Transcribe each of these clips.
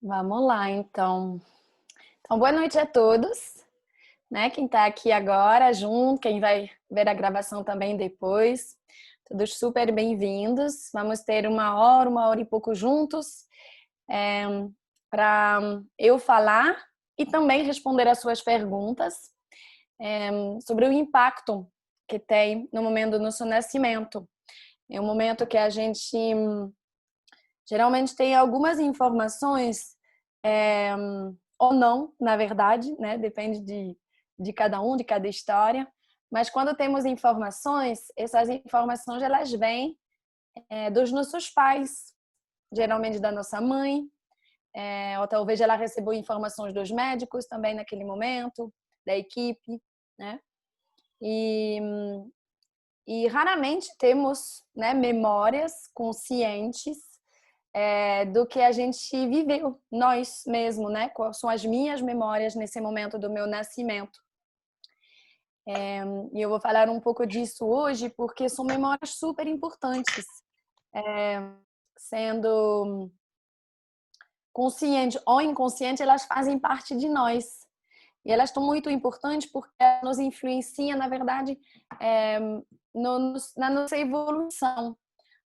Vamos lá, então. Então, boa noite a todos, né? Quem está aqui agora junto, quem vai ver a gravação também depois. Todos super bem-vindos. Vamos ter uma hora e pouco juntos, para eu falar e também responder as suas perguntas sobre o impacto que tem no momento do nosso nascimento. É um momento que a gente geralmente tem algumas informações, é, ou não, na verdade, né? Depende de cada um, de cada história. Mas quando temos informações, essas informações elas vêm dos nossos pais, geralmente da nossa mãe, ou talvez ela recebeu informações dos médicos também naquele momento, da equipe, né? E, e raramente temos, né, memórias conscientes do que a gente viveu, nós mesmo, né? Quais são as minhas memórias nesse momento do meu nascimento. E eu vou falar um pouco disso hoje, porque são memórias super importantes, sendo consciente ou inconsciente, elas fazem parte de nós. E elas estão muito importantes porque elas nos influenciam, na verdade, é, na nossa evolução,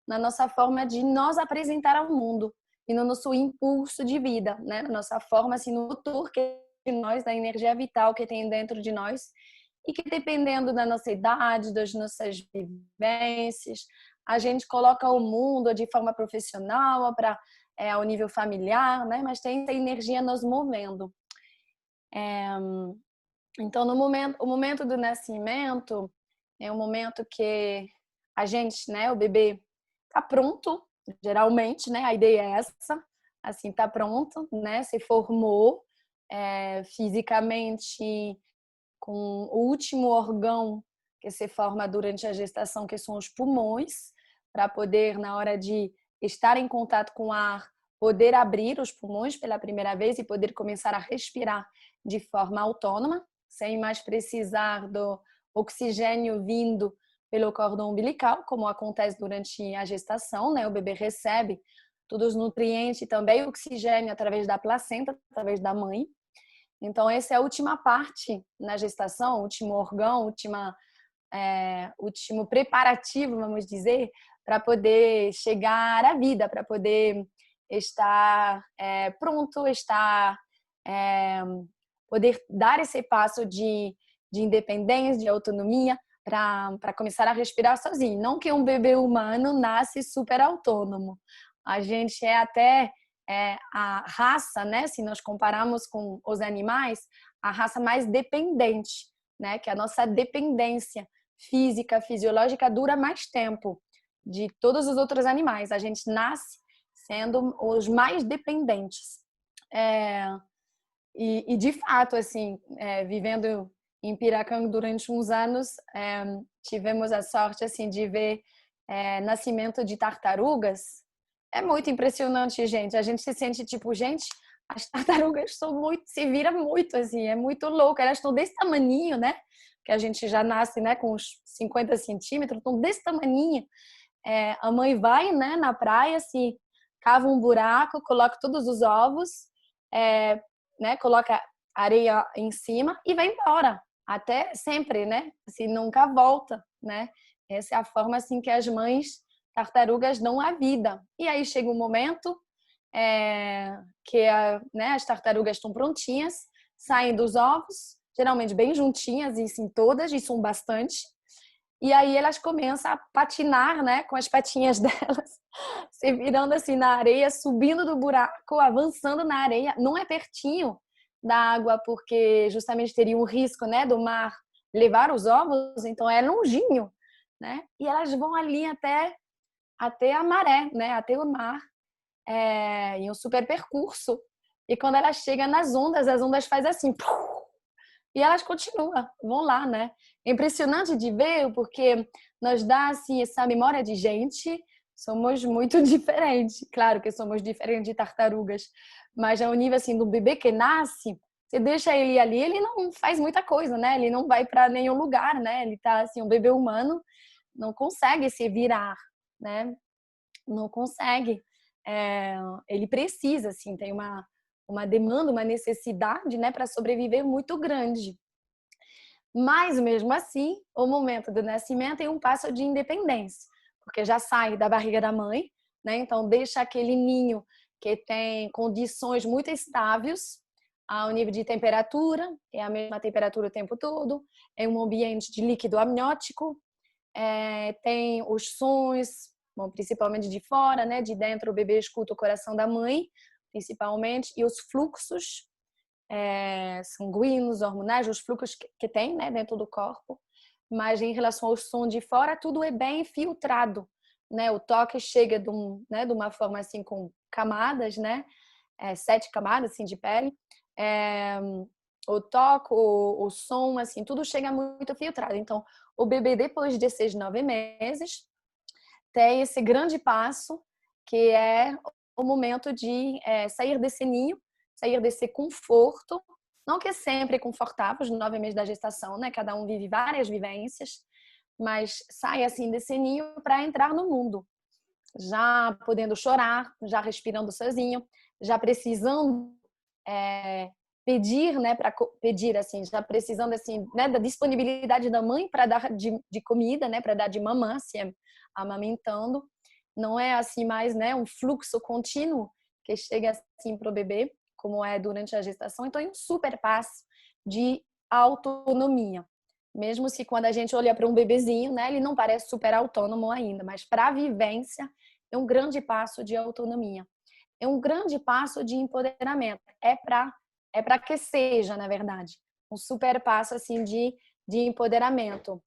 na nossa forma de nos apresentar ao mundo e no nosso impulso de vida, né? Na nossa forma, assim, no motor que é de nós, da energia vital que tem dentro de nós e que dependendo da nossa idade, das nossas vivências, a gente coloca o mundo de forma profissional para ao nível familiar, né? Mas tem essa energia nos movendo. Então, no momento, o momento do nascimento é um momento que a gente, né, o bebê tá pronto, geralmente, né? A ideia é essa, assim, tá pronto, né? Se formou fisicamente com o último órgão que se forma durante a gestação, que são os pulmões, para poder, na hora de estar em contato com o ar, poder abrir os pulmões pela primeira vez e poder começar a respirar de forma autônoma, sem mais precisar do oxigênio vindo pelo cordão umbilical, como acontece durante a gestação, né? O bebê recebe todos os nutrientes e também o oxigênio através da placenta, através da mãe. Então, essa é a última parte na gestação, último órgão, último preparativo, vamos dizer, para poder chegar à vida, para poder estar pronto, poder dar esse passo de independência, de autonomia, para começar a respirar sozinho. Não que um bebê humano nasce super autônomo. A gente é até a raça, né? Se nós compararmos com os animais, a raça mais dependente, né? Que a nossa dependência física, fisiológica dura mais tempo de todos os outros animais. A gente nasce sendo os mais dependentes. E de fato, assim, vivendo em Piracanga durante uns anos, tivemos a sorte assim de ver nascimento de tartarugas. É muito impressionante, gente. A gente se sente tipo, gente, as tartarugas são muito, se vira muito assim, é muito louco. Elas estão desse tamaninho, né? Que a gente já nasce, né, com uns 50 centímetros, estão desse tamaninho. A mãe vai, né, na praia, se cava um buraco, coloca todos os ovos, né, coloca areia em cima e vai embora. Até sempre, né? Assim, nunca volta, né? Essa é a forma assim que as mães tartarugas dão a vida. E aí chega um momento que né, as tartarugas estão prontinhas, saem dos ovos, geralmente bem juntinhas, e sim todas, e são bastante. E aí elas começam a patinar, né, com as patinhas delas, se virando assim na areia, subindo do buraco, avançando na areia. Não é pertinho da água, porque justamente teria um risco, né, do mar levar os ovos, então é longinho, né? E elas vão ali até a maré, né, até o mar, em um super percurso. E quando elas chegam nas ondas, as ondas faz assim, e elas continuam, vão lá, né? É impressionante de ver, porque nos dá assim essa memória de gente, somos muito diferentes. Claro que somos diferentes de tartarugas, mas ao nível assim do bebê que nasce, você deixa ele ali, ele não faz muita coisa, né? Ele não vai para nenhum lugar, né? Ele tá assim, um bebê humano não consegue se virar, né? Não consegue. Ele precisa, assim, tem uma demanda, uma necessidade, né, para sobreviver muito grande. Mas, mesmo assim, o momento do nascimento é um passo de independência, porque já sai da barriga da mãe, né? Então, deixa aquele ninho que tem condições muito estáveis ao nível de temperatura, é a mesma temperatura o tempo todo, é um ambiente de líquido amniótico, tem os sons, bom, principalmente de fora, né? De dentro o bebê escuta o coração da mãe, principalmente, e os fluxos sanguíneos, hormonais, os fluxos que tem, né, dentro do corpo. Mas em relação ao som de fora, tudo é bem filtrado, né? O toque chega de uma forma assim com camadas, né? 7 camadas assim de pele. O toque, o som, assim, tudo chega muito filtrado. Então, o bebê depois de 6, 9 meses tem esse grande passo que é o momento de sair desse ninho, sair desse conforto, não que é sempre confortável, os 9 meses da gestação, né? Cada um vive várias vivências, mas sai assim desse ninho para entrar no mundo, já podendo chorar, já respirando sozinho, já precisando pedir, né, para pedir assim, já precisando assim, né, da disponibilidade da mãe para dar de comida, né, para dar de mamã, se amamentando. Não é assim mais, né, um fluxo contínuo que chega assim para o bebê, como é durante a gestação. Então é um super passo de autonomia. Mesmo se quando a gente olha para um bebezinho, né, ele não parece super autônomo ainda, mas para a vivência é um grande passo de autonomia. É um grande passo de empoderamento. É para que seja, na verdade, um super passo assim de empoderamento.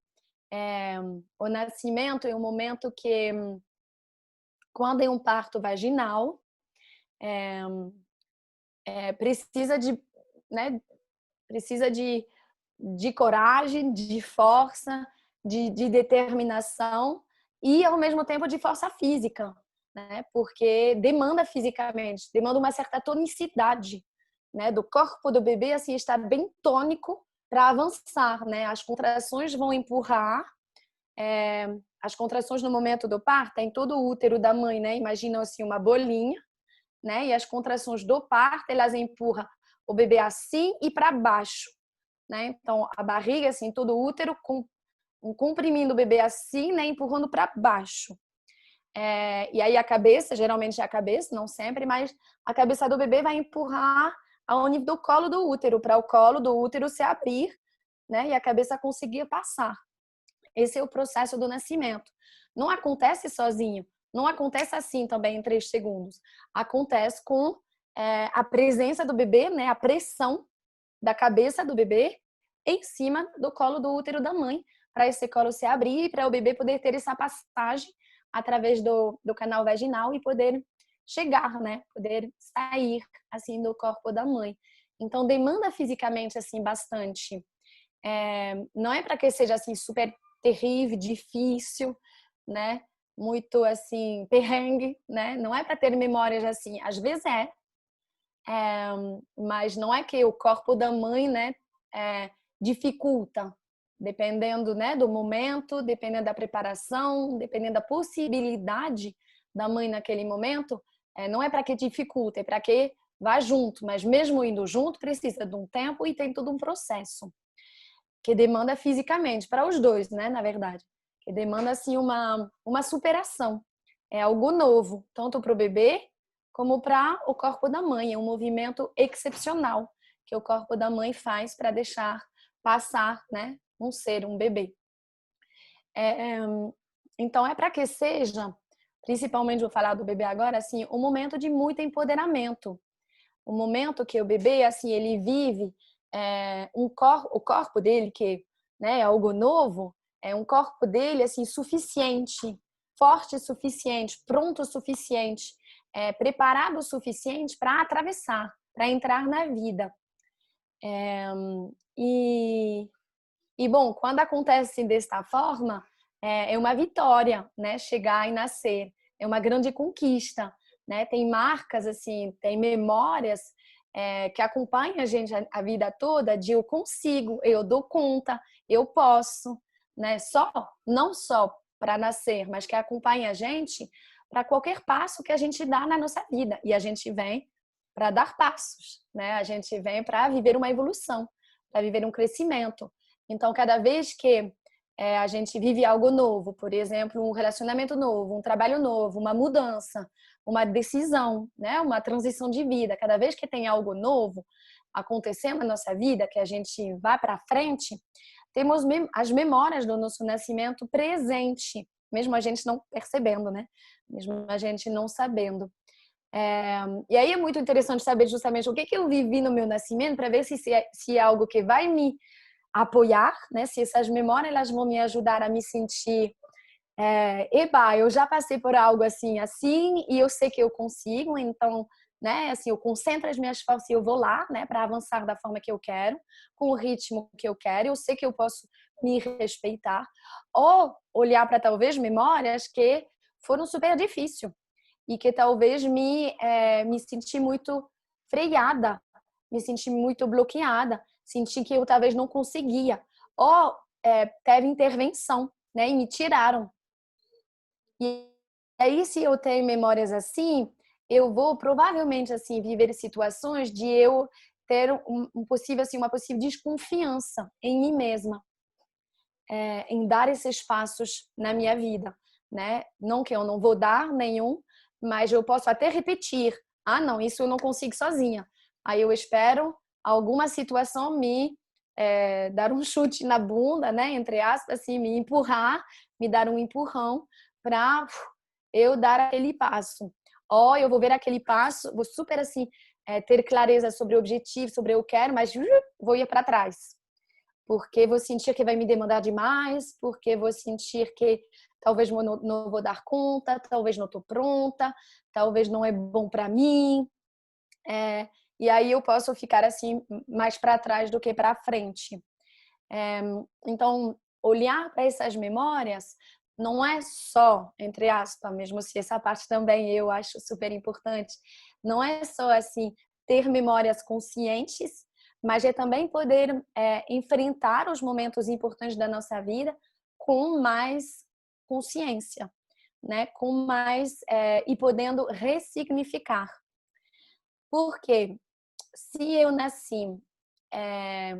O nascimento é um momento que, quando é um parto vaginal, precisa de, né, precisa de coragem, de força, de determinação e, ao mesmo tempo, de força física, né? Porque demanda fisicamente, demanda uma certa tonicidade, né? Do corpo do bebê, assim, estar bem tônico para avançar, né? As contrações vão empurrar, as contrações no momento do parto, tem todo o útero da mãe, né? Imagina assim uma bolinha, né? E as contrações do parto, elas empurram o bebê assim e para baixo, né? Então a barriga assim, todo o útero comprimindo o bebê assim, né? Empurrando para baixo. E aí a cabeça, geralmente é a cabeça, não sempre, mas a cabeça do bebê vai empurrar ao nível do colo do útero, para o colo do útero se abrir, né? E a cabeça conseguir passar. Esse é o processo do nascimento. Não acontece sozinho, não acontece assim também em 3 segundos. Acontece com a presença do bebê, né? A pressão da cabeça do bebê em cima do colo do útero da mãe, para esse colo se abrir e para o bebê poder ter essa passagem através do canal vaginal e poder chegar, né? Poder sair assim do corpo da mãe. Então demanda fisicamente assim bastante. Não é para que seja assim super terrível, difícil, né? Muito assim perrengue, né? Não é para ter memórias assim. Às vezes mas não é que o corpo da mãe, né, dificulta, dependendo, né, do momento, dependendo da preparação, dependendo da possibilidade da mãe naquele momento, não é para que dificulta, é para que vá junto, mas mesmo indo junto precisa de um tempo e tem todo um processo que demanda fisicamente para os dois, né, na verdade, que demanda assim uma superação, é algo novo, tanto para o bebê como para o corpo da mãe. É um movimento excepcional que o corpo da mãe faz para deixar passar, né, um ser, um bebê. Então é para que seja, principalmente vou falar do bebê agora, assim, um momento de muito empoderamento, um momento que o bebê, assim, ele vive o corpo dele, que, né, é algo novo, é um corpo dele assim suficiente, forte o suficiente, pronto o suficiente, preparado o suficiente para atravessar, para entrar na vida. E, bom, quando acontece desta forma, é uma vitória, né? Chegar e nascer, é uma grande conquista, né? Tem marcas assim, tem memórias que acompanham a gente a vida toda de eu consigo, eu dou conta, eu posso, né? Não só para nascer, mas que acompanha a gente para qualquer passo que a gente dá na nossa vida. E a gente vem para dar passos, né? A gente vem para viver uma evolução, para viver um crescimento. Então, cada vez que a gente vive algo novo, por exemplo, um relacionamento novo, um trabalho novo, uma mudança, uma decisão, né? Uma transição de vida. Cada vez que tem algo novo acontecendo na nossa vida, que a gente vai para frente, temos as memórias do nosso nascimento presente, mesmo a gente não percebendo, né? Mesmo a gente não sabendo. E aí é muito interessante saber justamente o que eu vivi no meu nascimento para ver se é algo que vai me apoiar, né? Se essas memórias elas vão me ajudar a me sentir eba, eu já passei por algo assim e eu sei que eu consigo, então, né, assim, eu concentro as minhas forças e eu vou lá, né, para avançar da forma que eu quero, com o ritmo que eu quero, eu sei que eu posso me respeitar, ou olhar para talvez memórias que foram super difíceis e que talvez me senti muito freada, me senti muito bloqueada, senti que eu talvez não conseguia, ou teve intervenção, né, e me tiraram. E aí, se eu tenho memórias assim, eu vou provavelmente assim viver situações de eu ter possível assim uma possível desconfiança em mim mesma, em dar esses passos na minha vida, né? Não que eu não vou dar nenhum, mas eu posso até repetir. Ah, não, isso eu não consigo sozinha. Aí eu espero alguma situação me dar um chute na bunda, né? Entre aspas, assim, me empurrar, me dar um empurrão para eu dar aquele passo. Ou eu vou ver aquele passo, vou super assim ter clareza sobre o objetivo, sobre o que eu quero, mas vou ir para trás. Porque vou sentir que vai me demandar demais, porque vou sentir que talvez não vou dar conta, talvez não estou pronta, talvez não é bom para mim. E aí eu posso ficar assim mais para trás do que para frente. Então, olhar para essas memórias não é só, entre aspas, mesmo se essa parte também eu acho super importante, não é só assim ter memórias conscientes, mas é também poder enfrentar os momentos importantes da nossa vida com mais consciência, né? Com mais e podendo ressignificar. Porque se eu nasci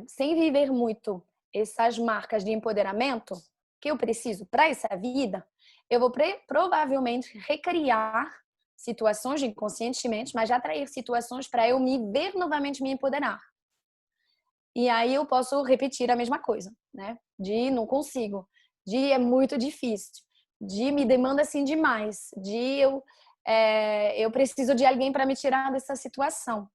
sem viver muito essas marcas de empoderamento que eu preciso para essa vida, eu vou provavelmente recriar situações inconscientemente, mas já atrair situações para eu me ver novamente me empoderar. E aí eu posso repetir a mesma coisa, né? De não consigo, de é muito difícil, de me demanda assim demais, de eu preciso de alguém para me tirar dessa situação.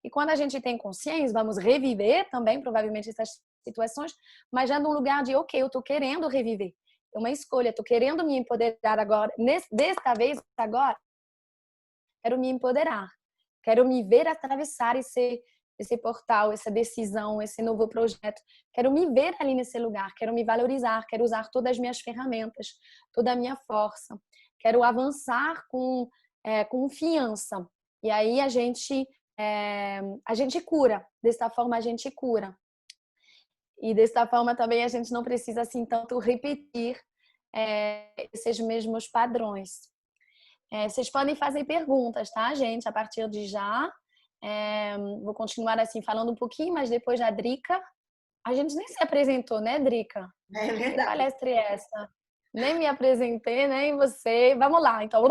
E quando a gente tem consciência, vamos reviver também, provavelmente, essas situações, mas já num lugar de, ok, eu estou querendo reviver. É uma escolha, estou querendo me empoderar agora. Desta vez, agora, quero me empoderar. Quero me ver atravessar esse portal, essa decisão, esse novo projeto. Quero me ver ali nesse lugar, quero me valorizar, quero usar todas as minhas ferramentas, toda a minha força. Quero avançar com confiança. E aí a gente cura. Dessa forma a gente cura. E dessa forma também a gente não precisa assim tanto repetir esses mesmos padrões. Vocês podem fazer perguntas, tá, gente? A partir de já. Vou continuar assim falando um pouquinho, mas depois da Drica. A gente nem se apresentou, né, Drica? É Que verdade. palestra é essa? Nem me apresentei, nem você. Vamos lá, então.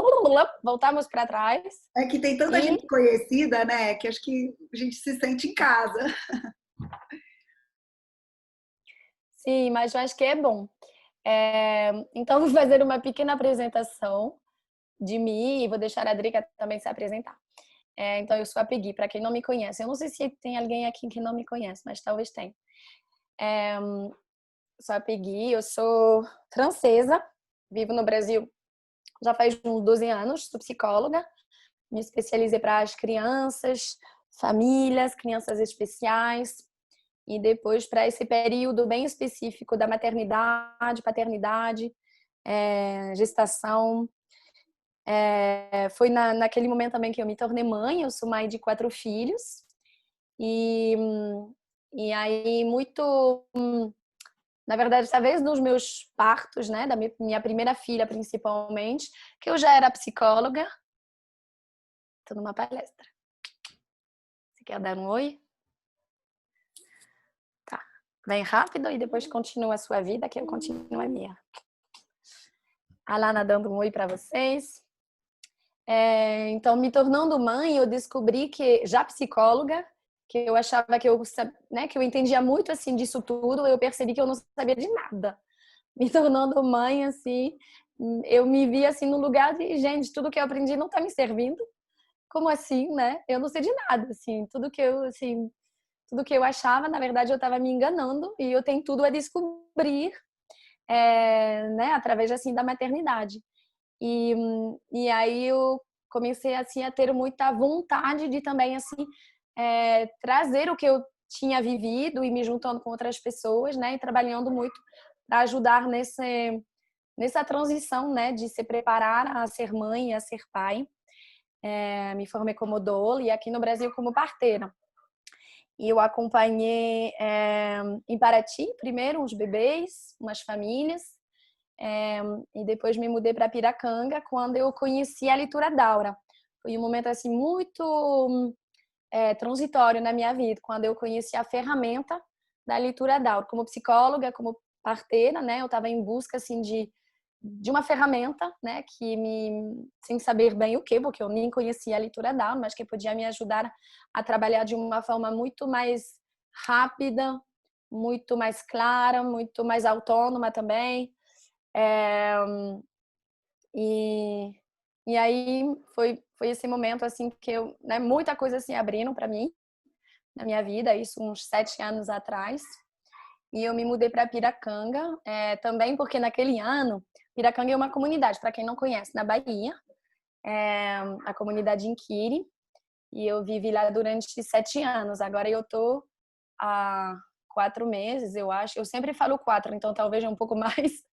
Voltamos para trás. É que tem tanta E gente conhecida, né? Que acho que a gente se sente em casa. sim, mas eu acho que é bom. Então, vou fazer uma pequena apresentação de mim e vou deixar a Drica também se apresentar. Então, eu sou a Peggy, para quem não me conhece. Eu não sei se tem alguém aqui que não me conhece, mas talvez tenha. Sou a Peggy, eu sou francesa, vivo no Brasil já faz uns 12 anos, sou psicóloga, me especializei para as crianças, famílias, crianças especiais, e depois para esse período bem específico da maternidade, paternidade, gestação. Foi naquele momento também que eu me tornei mãe, eu sou mãe de 4 filhos, e, e aí muito, na verdade, talvez nos meus partos, né, da minha primeira filha principalmente, que eu já era psicóloga, tô numa palestra. Você quer dar um oi? Tá. Bem rápido e depois continua a sua vida, que eu continuo a minha. A Lana dando um oi para vocês. Então, me tornando mãe, eu descobri que, já psicóloga, que eu achava que que eu entendia muito assim disso tudo, eu percebi que eu não sabia de nada. Me tornando mãe, assim, eu me vi assim no lugar de, gente, tudo que eu aprendi não está me servindo. Como assim, né? Eu não sei de nada, assim, tudo que eu achava, na verdade, eu estava me enganando e eu tenho tudo a descobrir, né, através assim da maternidade. E aí eu comecei assim a ter muita vontade de também assim trazer o que eu tinha vivido e me juntando com outras pessoas, né, e trabalhando muito para ajudar nessa transição, né, de se preparar a ser mãe e a ser pai. Me formei como doula e aqui no Brasil como parteira. E eu acompanhei em Paraty, primeiro, uns bebês, umas famílias, e depois me mudei para Piracanga quando eu conheci a leitura Daura. Foi um momento assim muito transitório na minha vida, quando eu conheci a ferramenta da leitura Daura. Como psicóloga, como parteira, né, eu estava em busca assim de uma ferramenta, né, sem saber bem o que, porque eu nem conhecia a leitura Daura, mas que podia me ajudar a trabalhar de uma forma muito mais rápida, muito mais clara, muito mais autônoma também. É, e, e aí foi esse momento assim que eu, né, muita coisa assim abriram para mim na minha vida, isso uns 7 anos atrás. E eu me mudei para Piracanga, também porque naquele ano, Piracanga é uma comunidade, para quem não conhece, na Bahia, a comunidade Inquiri, e eu vivi lá durante 7 anos. Agora eu tô há 4 meses, eu acho. Eu sempre falo 4, então talvez um pouco mais,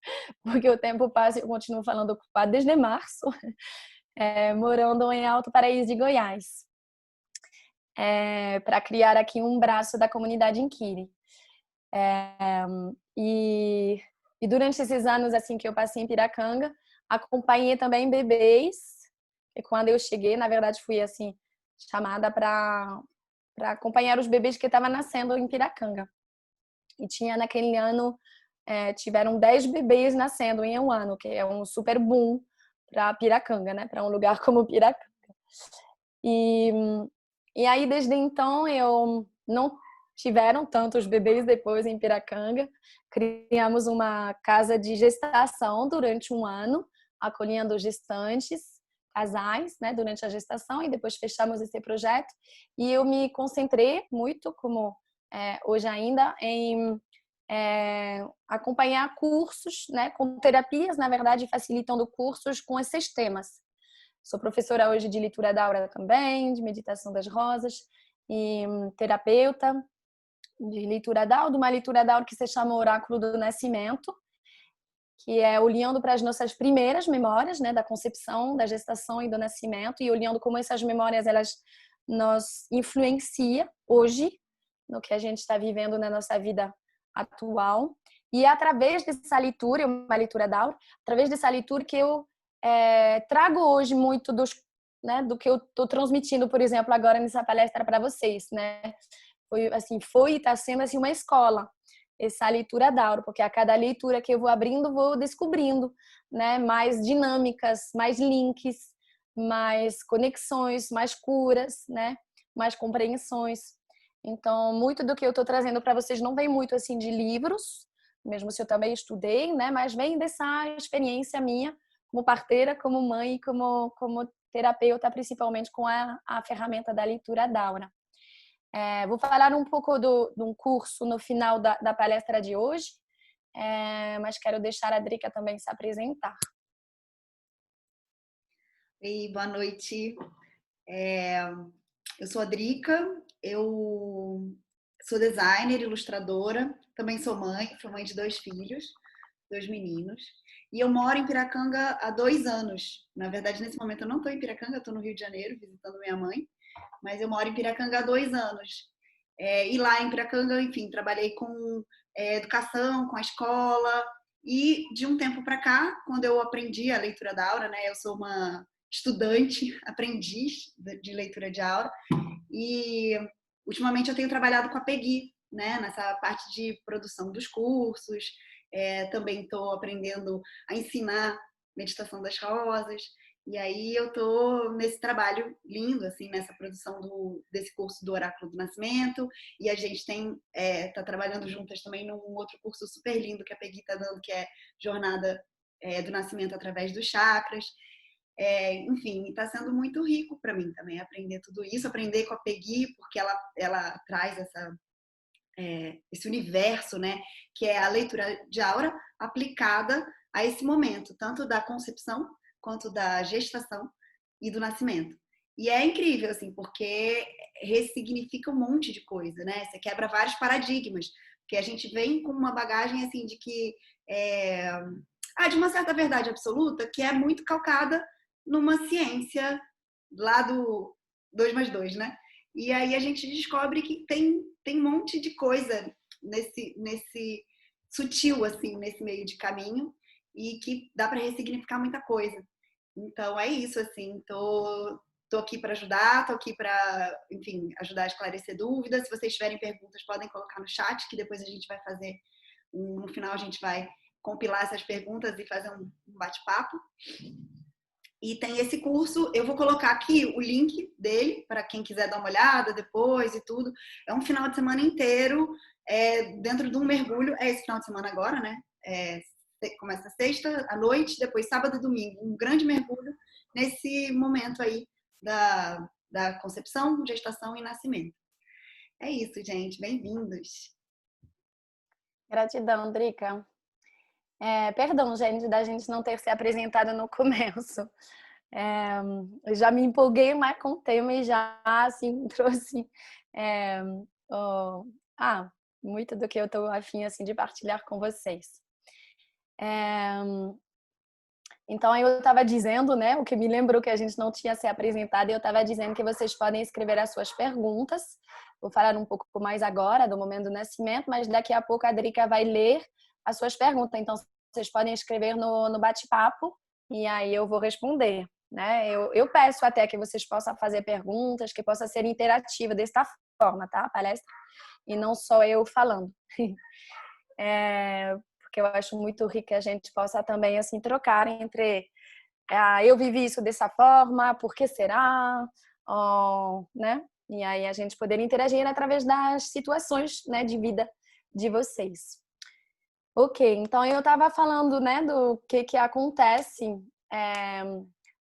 porque o tempo passa e eu continuo falando 4 desde março, morando em Alto Paraíso de Goiás, para criar aqui um braço da comunidade Inquiri. E, e durante esses anos assim que eu passei em Piracanga, acompanhei também bebês. E quando eu cheguei, na verdade, fui assim chamada para acompanhar os bebês que estavam nascendo em Piracanga. E tinha naquele ano tiveram 10 bebês nascendo em um ano, que é um super boom para Piracanga, né? Para um lugar como Piracanga. E, e aí desde então eu não tiveram tantos bebês depois em Piracanga. Criamos uma casa de gestação durante um ano, acolhendo gestantes, casais, né, durante a gestação, e depois fechamos esse projeto. E eu me concentrei muito, como hoje ainda, em acompanhar cursos, né, com terapias, na verdade, facilitando cursos com esses temas. Sou professora hoje de leitura Daura também, de meditação das rosas, e terapeuta de leitura Daura, de uma leitura Daura que se chama Oráculo do Nascimento, que é olhando para as nossas primeiras memórias, né, da concepção, da gestação e do nascimento, e olhando como essas memórias elas nos influenciam hoje no que a gente está vivendo na nossa vida atual. E é através dessa leitura, uma leitura Daura, através dessa leitura que eu trago hoje muito do que eu estou transmitindo, por exemplo, agora nessa palestra para vocês, né? Foi e está sendo assim uma escola essa leitura Daura, porque a cada leitura que eu vou abrindo, vou descobrindo, né, mais dinâmicas, mais links, mais conexões, mais curas, né, mais compreensões. Então, muito do que eu estou trazendo para vocês não vem muito assim de livros, mesmo se eu também estudei, né, mas vem dessa experiência minha como parteira, como mãe e como terapeuta, principalmente com a ferramenta da leitura Daura. Vou falar um pouco de um curso no final da palestra de hoje, mas quero deixar a Drica também se apresentar. Ei, boa noite. Eu sou a Drica, eu sou designer, ilustradora, também sou mãe de 2 filhos, 2 meninos. E eu moro em Piracanga há 2 anos. Na verdade, nesse momento eu não estou em Piracanga, estou no Rio de Janeiro visitando minha mãe. Mas eu moro em Piracanga há 2 anos. E lá em Piracanga, enfim, trabalhei com educação, com a escola. E de um tempo para cá, quando eu aprendi a leitura da Aura, né? Eu sou uma estudante, aprendiz de leitura de Aura. E ultimamente eu tenho trabalhado com a Peggy, né, nessa parte de produção dos cursos, também estou aprendendo a ensinar meditação das rosas, e aí eu estou nesse trabalho lindo, assim, nessa produção desse curso do Oráculo do Nascimento, e a gente está trabalhando juntas também num outro curso super lindo que a Peggy está dando, que é Jornada do Nascimento através dos Chakras. Enfim, está sendo muito rico para mim também aprender tudo isso, aprender com a Peggy, porque ela traz esse universo, né, que é a leitura de aura aplicada a esse momento, tanto da concepção quanto da gestação e do nascimento. E é incrível, assim, porque ressignifica um monte de coisa, né? Você quebra vários paradigmas, porque a gente vem com uma bagagem, assim, de que de uma certa verdade absoluta que é muito calcada numa ciência lá do 2 mais 2, né? E aí a gente descobre que tem um monte de coisa nesse sutil, assim, nesse meio de caminho, e que dá para ressignificar muita coisa. Então é isso, assim, tô aqui para ajudar, tô aqui para, enfim, ajudar a esclarecer dúvidas. Se vocês tiverem perguntas, podem colocar no chat, que depois a gente vai fazer, no final a gente vai compilar essas perguntas e fazer um bate-papo. E tem esse curso, eu vou colocar aqui o link dele, para quem quiser dar uma olhada depois e tudo. É um final de semana inteiro, dentro de um mergulho. É esse final de semana agora, né? Começa sexta à noite, depois sábado e domingo. Um grande mergulho nesse momento aí da concepção, gestação e nascimento. É isso, gente. Bem-vindos. Gratidão, Drica. Perdão, gente, da gente não ter se apresentado no começo. Eu já me empolguei mais com o tema e já, assim, trouxe muito do que eu estou afim, assim, de partilhar com vocês. Então, eu estava dizendo, né, o que me lembrou que a gente não tinha se apresentado, e eu estava dizendo que vocês podem escrever as suas perguntas. Vou falar um pouco mais agora do momento do nascimento, mas daqui a pouco a Drica vai ler as suas perguntas. Então, vocês podem escrever no bate-papo e aí eu vou responder, né? Eu peço até que vocês possam fazer perguntas, que possa ser interativa desta forma, tá? A palestra, e não só eu falando. Porque eu acho muito rico que a gente possa também, assim, trocar entre eu vivi isso dessa forma, por que será? Né? E aí a gente poder interagir através das situações, né, de vida de vocês. Ok, então eu estava falando, né, do que acontece.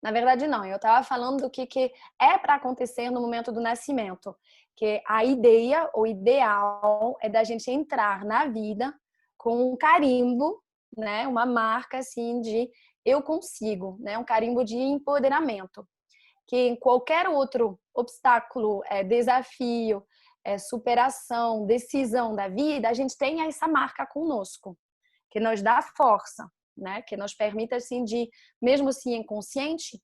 Na verdade, não, eu estava falando do que é para acontecer no momento do nascimento. Que a ideia, o ideal, é da gente entrar na vida com um carimbo, né, uma marca assim de eu consigo, né, um carimbo de empoderamento. Que em qualquer outro obstáculo, desafio, superação, decisão da vida, a gente tem essa marca conosco, que nos dá força, né? Que nos permite, assim, de, mesmo assim inconsciente,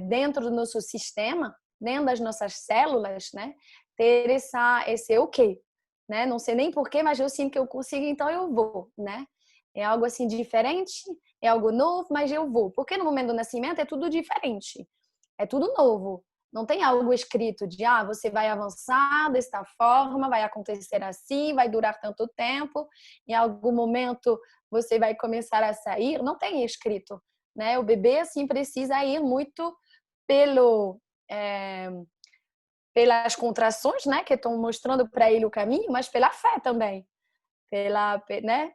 dentro do nosso sistema, dentro das nossas células, né? Ter esse o quê? Né? Não sei nem porquê, mas eu sinto que eu consigo, então eu vou, né? É algo assim diferente, é algo novo, mas eu vou. Porque no momento do nascimento é tudo diferente, é tudo novo. Não tem algo escrito de, você vai avançar desta forma, vai acontecer assim, vai durar tanto tempo, em algum momento você vai começar a sair. Não tem escrito, né? O bebê, assim, precisa ir muito pelas contrações, né? Que estão mostrando para ele o caminho, mas pela fé também. Né?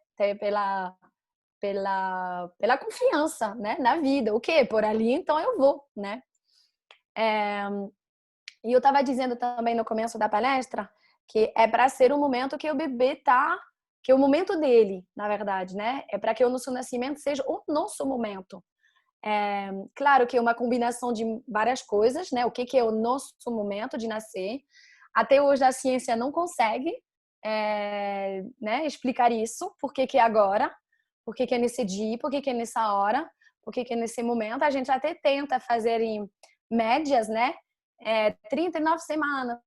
Pela confiança, né? Na vida. O quê? Por ali, então eu vou, né? E eu estava dizendo também no começo da palestra que é para ser o momento que o bebê tá, que é o momento dele, na verdade, né? É para que o nosso nascimento seja o nosso momento. Claro que é uma combinação de várias coisas, né? O que é o nosso momento de nascer. Até hoje a ciência não consegue né, explicar isso. Por que é agora? Por que é nesse dia? Por que é nessa hora? Por que é nesse momento? A gente até tenta fazer em médias, né? 39 semanas,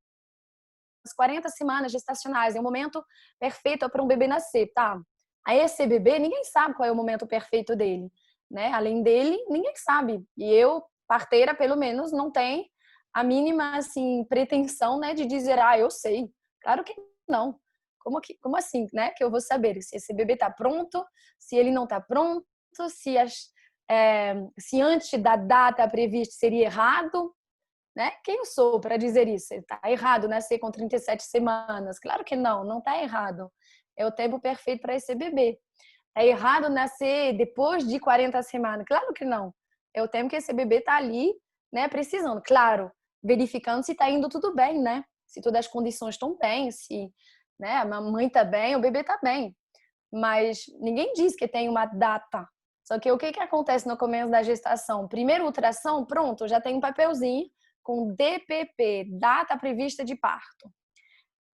40 semanas gestacionais, é o momento perfeito para um bebê nascer, tá? Aí esse bebê, ninguém sabe qual é o momento perfeito dele, né? Além dele, ninguém sabe. E eu, parteira, pelo menos, não tem a mínima, assim, pretensão, né, de dizer, eu sei. Claro que não. Como assim, né, que eu vou saber se esse bebê está pronto, se ele não está pronto, se antes da data prevista seria errado, né? Quem eu sou para dizer isso? Está errado nascer com 37 semanas? Claro que não, não está errado. É o tempo perfeito para esse bebê. Está errado nascer depois de 40 semanas? Claro que não. É o tempo que esse bebê está ali, né, precisando. Claro, verificando se está indo tudo bem, né? Se todas as condições estão bem, se, né, a mamãe está bem, o bebê está bem. Mas ninguém diz que tem uma data. Só que o que acontece no começo da gestação? Primeiro ultrassom, pronto, já tem um papelzinho com DPP, data prevista de parto.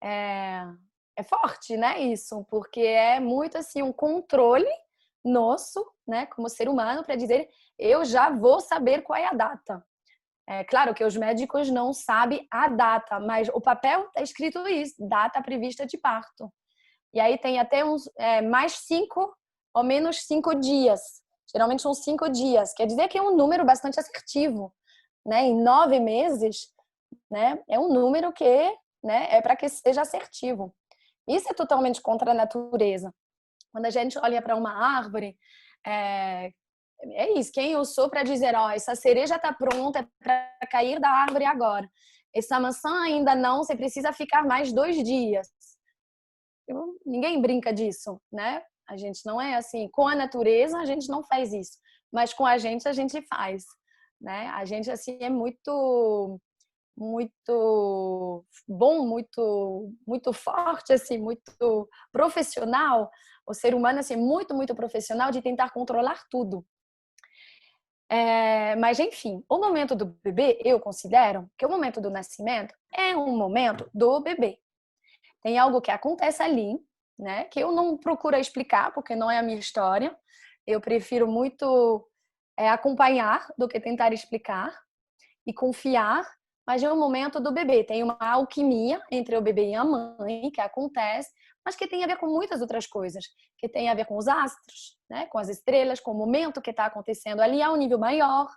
É forte, né, isso, porque é muito assim um controle nosso, né, como ser humano, para dizer eu já vou saber qual é a data. É claro que os médicos não sabem a data, mas o papel está escrito isso, data prevista de parto. E aí tem até mais 5 ou menos 5 dias. Geralmente são 5 dias. Quer dizer que é um número bastante assertivo, né? Em 9 meses, né? É um número que, né, é para que seja assertivo. Isso é totalmente contra a natureza. Quando a gente olha para uma árvore, é isso. Quem eu sou para dizer, essa cereja está pronta para cair da árvore agora. Essa maçã ainda não, você precisa ficar mais 2 dias. Ninguém brinca disso, né? A gente não é assim. Com a natureza, a gente não faz isso. Mas com a gente faz, né? A gente, assim, é muito bom, muito forte, assim, muito profissional. O ser humano, assim, muito profissional de tentar controlar tudo. Mas, enfim, o momento do bebê, eu considero que o momento do nascimento é um momento do bebê. Tem algo que acontece ali, né, que eu não procuro explicar, porque não é a minha história. Eu prefiro muito acompanhar do que tentar explicar e confiar, mas é o momento do bebê. Tem uma alquimia entre o bebê e a mãe que acontece, mas que tem a ver com muitas outras coisas, que tem a ver com os astros, né, com as estrelas, com o momento que está acontecendo ali a um nível maior,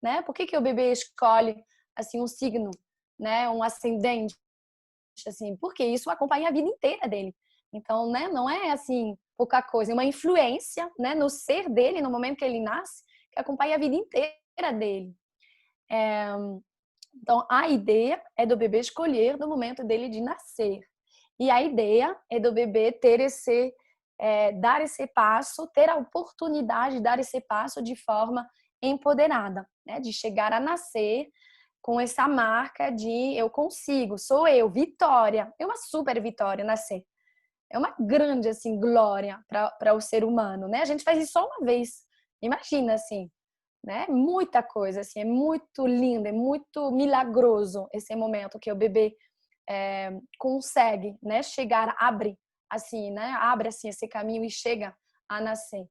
né? Por que o bebê escolhe assim um signo, né, um ascendente, assim? Porque isso acompanha a vida inteira dele. Então, né, não é assim pouca coisa, é uma influência, né, no ser dele no momento que ele nasce, que acompanha a vida inteira dele. Então, a ideia é do bebê escolher no momento dele de nascer. E a ideia é do bebê ter dar esse passo, ter a oportunidade de dar esse passo de forma empoderada, né? De chegar a nascer com essa marca de eu consigo, sou eu, vitória. É uma super vitória nascer. É uma grande assim glória para o ser humano, né? A gente faz isso só uma vez. Imagina assim, né? Muita coisa, assim, é muito lindo, é muito milagroso esse momento que o bebê consegue, né? Chegar, abre assim, né? Abre assim esse caminho e chega a nascer.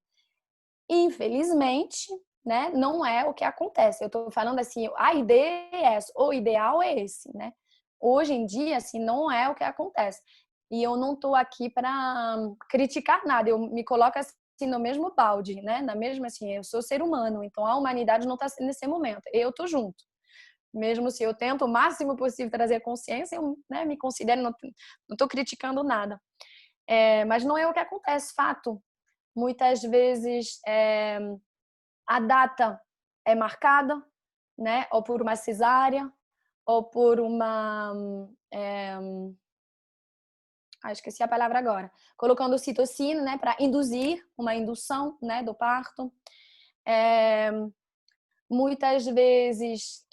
Infelizmente, né? Não é o que acontece. Eu estou falando assim, a ideia é essa, o ideal é esse, né? Hoje em dia, assim, não é o que acontece. E eu não estou aqui para criticar nada. Eu me coloco assim no mesmo balde, né? Na mesma, assim, eu sou ser humano, então a humanidade não está nesse momento. Eu tô junto. Mesmo se eu tento o máximo possível trazer consciência, eu, né, me considero, não estou criticando nada. Mas não é o que acontece, fato. Muitas vezes a data é marcada, né? Ou por uma cesárea, ou por uma esqueci a palavra agora, colocando citocina, né, para induzir uma indução, né, do parto. Muitas vezes,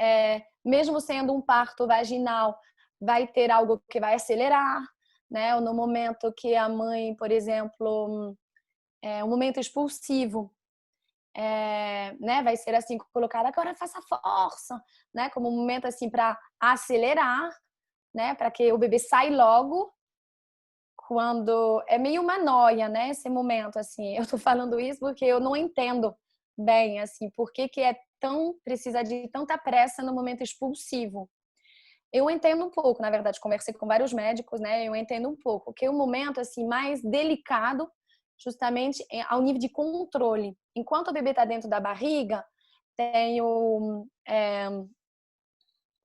mesmo sendo um parto vaginal, vai ter algo que vai acelerar, né? Ou no momento que a mãe, por exemplo, um momento expulsivo, né? Vai ser assim colocado, agora faça força, né? Como um momento assim para acelerar, né? Para que o bebê saia logo. Quando é meio uma noia, né? Esse momento, assim, eu tô falando isso porque eu não entendo bem, assim, por que precisa de tanta pressa no momento expulsivo. Eu entendo um pouco, na verdade, conversei com vários médicos, né? Eu entendo um pouco, que é um momento, assim, mais delicado, justamente ao nível de controle. Enquanto o bebê tá dentro da barriga, tem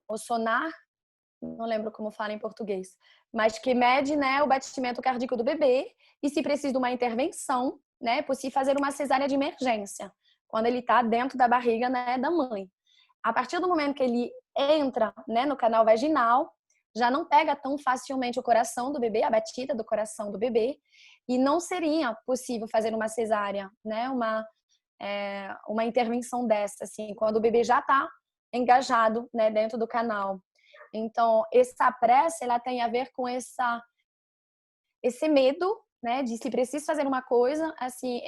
o sonar, não lembro como fala em português, mas que mede, né, o batimento cardíaco do bebê e se precisa de uma intervenção, né, é possível fazer uma cesárea de emergência quando ele está dentro da barriga, né, da mãe. A partir do momento que ele entra, né, no canal vaginal, já não pega tão facilmente o coração do bebê, a batida do coração do bebê, e não seria possível fazer uma cesárea, né, uma intervenção dessa, assim, quando o bebê já está engajado, né, dentro do canal. Então, essa pressa, ela tem a ver com esse medo, né, de se preciso fazer uma coisa, assim,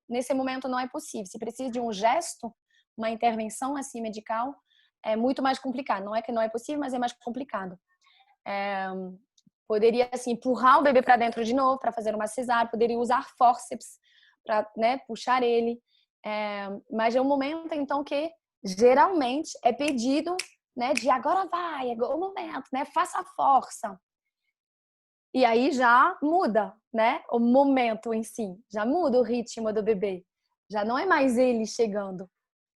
nesse momento não é possível. Se precisa de um gesto, uma intervenção assim medical, é muito mais complicado. Não é que não é possível, mas é mais complicado. É, poderia assim empurrar o bebê para dentro de novo para fazer uma cesárea, poderia usar fórceps para, né, puxar ele. Mas é um momento então que geralmente é pedido, né, de agora vai, é o momento, né, faça a força. E aí já muda, né? O momento em si, já muda o ritmo do bebê. Já não é mais ele chegando,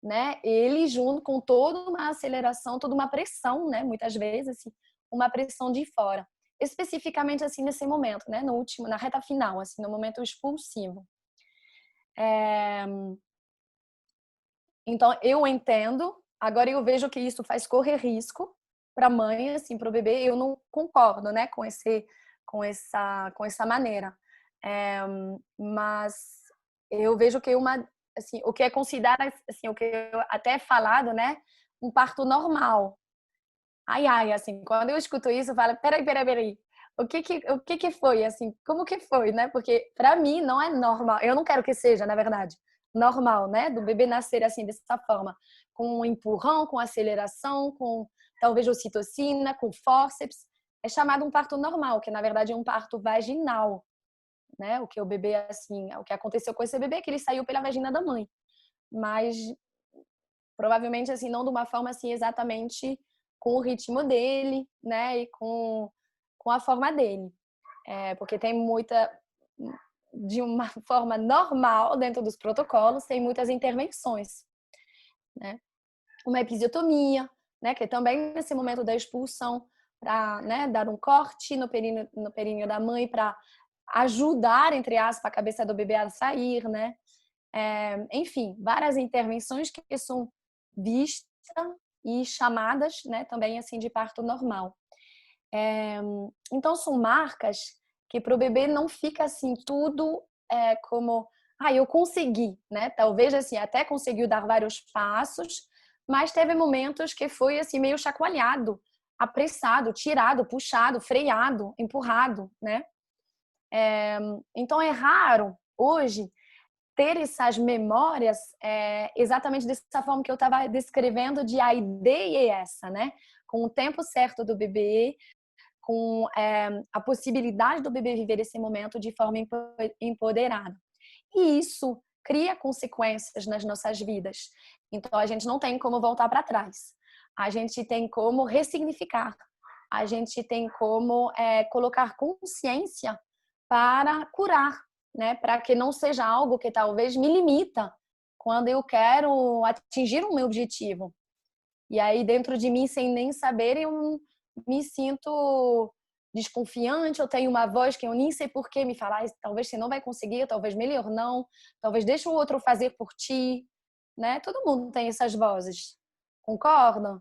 né? Ele junto com toda uma aceleração, toda uma pressão, né? Muitas vezes, assim, uma pressão de fora. Especificamente assim nesse momento, né? No último, na reta final, assim, no momento expulsivo. Então eu entendo. Agora eu vejo que isso faz correr risco para a mãe, assim, para o bebê. Eu não concordo, né? Com essa maneira. Mas eu vejo que assim, o que é considerado, assim, o que eu até falado, né, um parto normal. Ai, ai, assim, quando eu escuto isso, eu falo, peraí. O que que foi, assim, como que foi, né? Porque para mim não é normal. Eu não quero que seja, na verdade, normal, né? Do bebê nascer assim, dessa forma, com um empurrão, com aceleração, com talvez ocitocina, com fórceps. É chamado um parto normal, que na verdade é um parto vaginal, né? O que o bebê, assim, o que aconteceu com esse bebê é que ele saiu pela vagina da mãe. Mas provavelmente, assim, não de uma forma, assim, exatamente com o ritmo dele, né? E com a forma dele. Porque tem muita... De uma forma normal, dentro dos protocolos, tem muitas intervenções, né? Uma episiotomia, né? Que é também nesse momento da expulsão, para, né, dar um corte no períneo da mãe para ajudar, entre aspas, a cabeça do bebê a sair, né? Enfim, várias intervenções que são vistas e chamadas, né, também assim de parto normal. Então são marcas que para o bebê não fica assim tudo como, eu consegui, né? Talvez assim até conseguiu dar vários passos, mas teve momentos que foi assim meio chacoalhado, apressado, tirado, puxado, freado, empurrado, né? Então é raro hoje ter essas memórias exatamente dessa forma que eu estava descrevendo, de a ideia é essa, né? Com o tempo certo do bebê, com a possibilidade do bebê viver esse momento de forma empoderada. E isso cria consequências nas nossas vidas. Então a gente não tem como voltar para trás. A gente tem como ressignificar. A gente tem como colocar consciência para curar, né? Para que não seja algo que talvez me limita quando eu quero atingir um meu objetivo. E aí dentro de mim, sem nem saber, eu me sinto desconfiante, eu tenho uma voz que eu nem sei por que me falar, talvez você não vai conseguir, talvez melhor não, talvez deixa o outro fazer por ti, né? Todo mundo tem essas vozes. Concordam?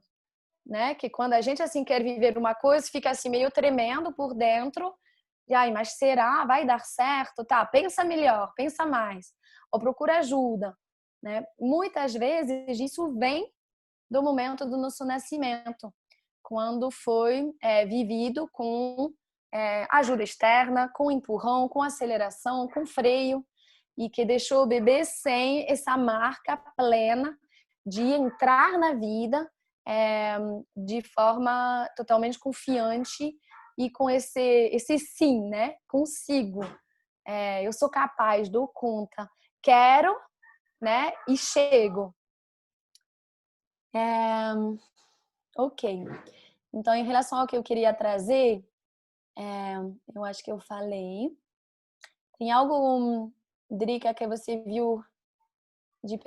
Né? Que quando a gente assim quer viver uma coisa, fica assim meio tremendo por dentro. E aí, mas será? Vai dar certo? Tá, pensa melhor, pensa mais. Ou procura ajuda, né? Muitas vezes isso vem do momento do nosso nascimento, quando foi vivido com ajuda externa, com empurrão, com aceleração, com freio, e que deixou o bebê sem essa marca plena de entrar na vida de forma totalmente confiante e com esse sim, né? Consigo. Eu sou capaz, dou conta, quero, né? E chego. Ok. Então, em relação ao que eu queria trazer, eu acho que eu falei. Tem algo, Drica, que você viu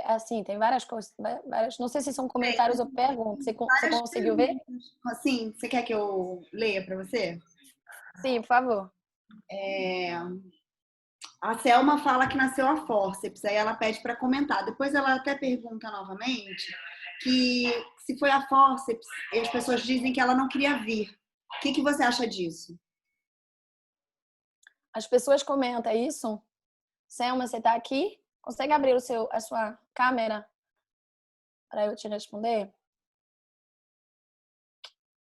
Assim, tem várias coisas, não sei se são comentários ou perguntas. Você Várias conseguiu ver? perguntas. Assim, você quer que eu leia para você? Sim, por favor. A Selma fala que nasceu a fórceps, aí ela pede para comentar. Depois ela até pergunta novamente que se foi a fórceps e as pessoas dizem que ela não queria vir. O que você acha disso? As pessoas comentam isso. Selma, você está aqui? Consegue abrir a sua câmera para eu te responder?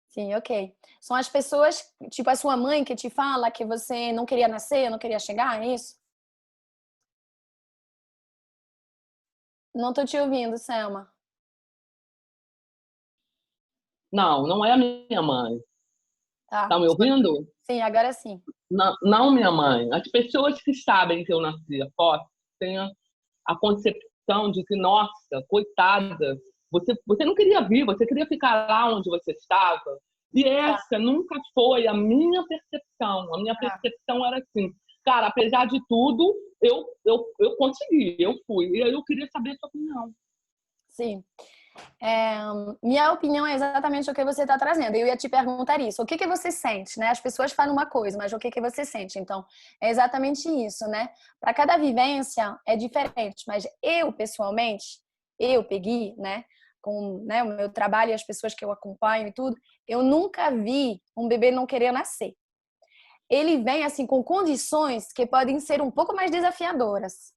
Sim, ok. São as pessoas, tipo a sua mãe que te fala que você não queria nascer, não queria chegar, é isso? Não tô te ouvindo, Selma. Não, não é a minha mãe. Tá. Tá me ouvindo? Sim, agora sim. Não, não minha mãe. As pessoas que sabem que eu nasci após têm a concepção de que, nossa, coitada, você não queria vir, você queria ficar lá onde você estava. E Tá, essa nunca foi a minha percepção. A minha tá. percepção era assim, cara, apesar de tudo, eu consegui, eu fui. E aí eu queria saber a sua opinião. Sim. Minha opinião é exatamente o que você está trazendo. Eu ia te perguntar isso. O que você sente, né? As pessoas falam uma coisa, mas o que você sente? Então, é exatamente isso, né? Para cada vivência é diferente, mas eu, pessoalmente, eu peguei, né? Com, né, o meu trabalho e as pessoas que eu acompanho e tudo, eu nunca vi um bebê não querer nascer. Ele vem, assim, com condições que podem ser um pouco mais desafiadoras,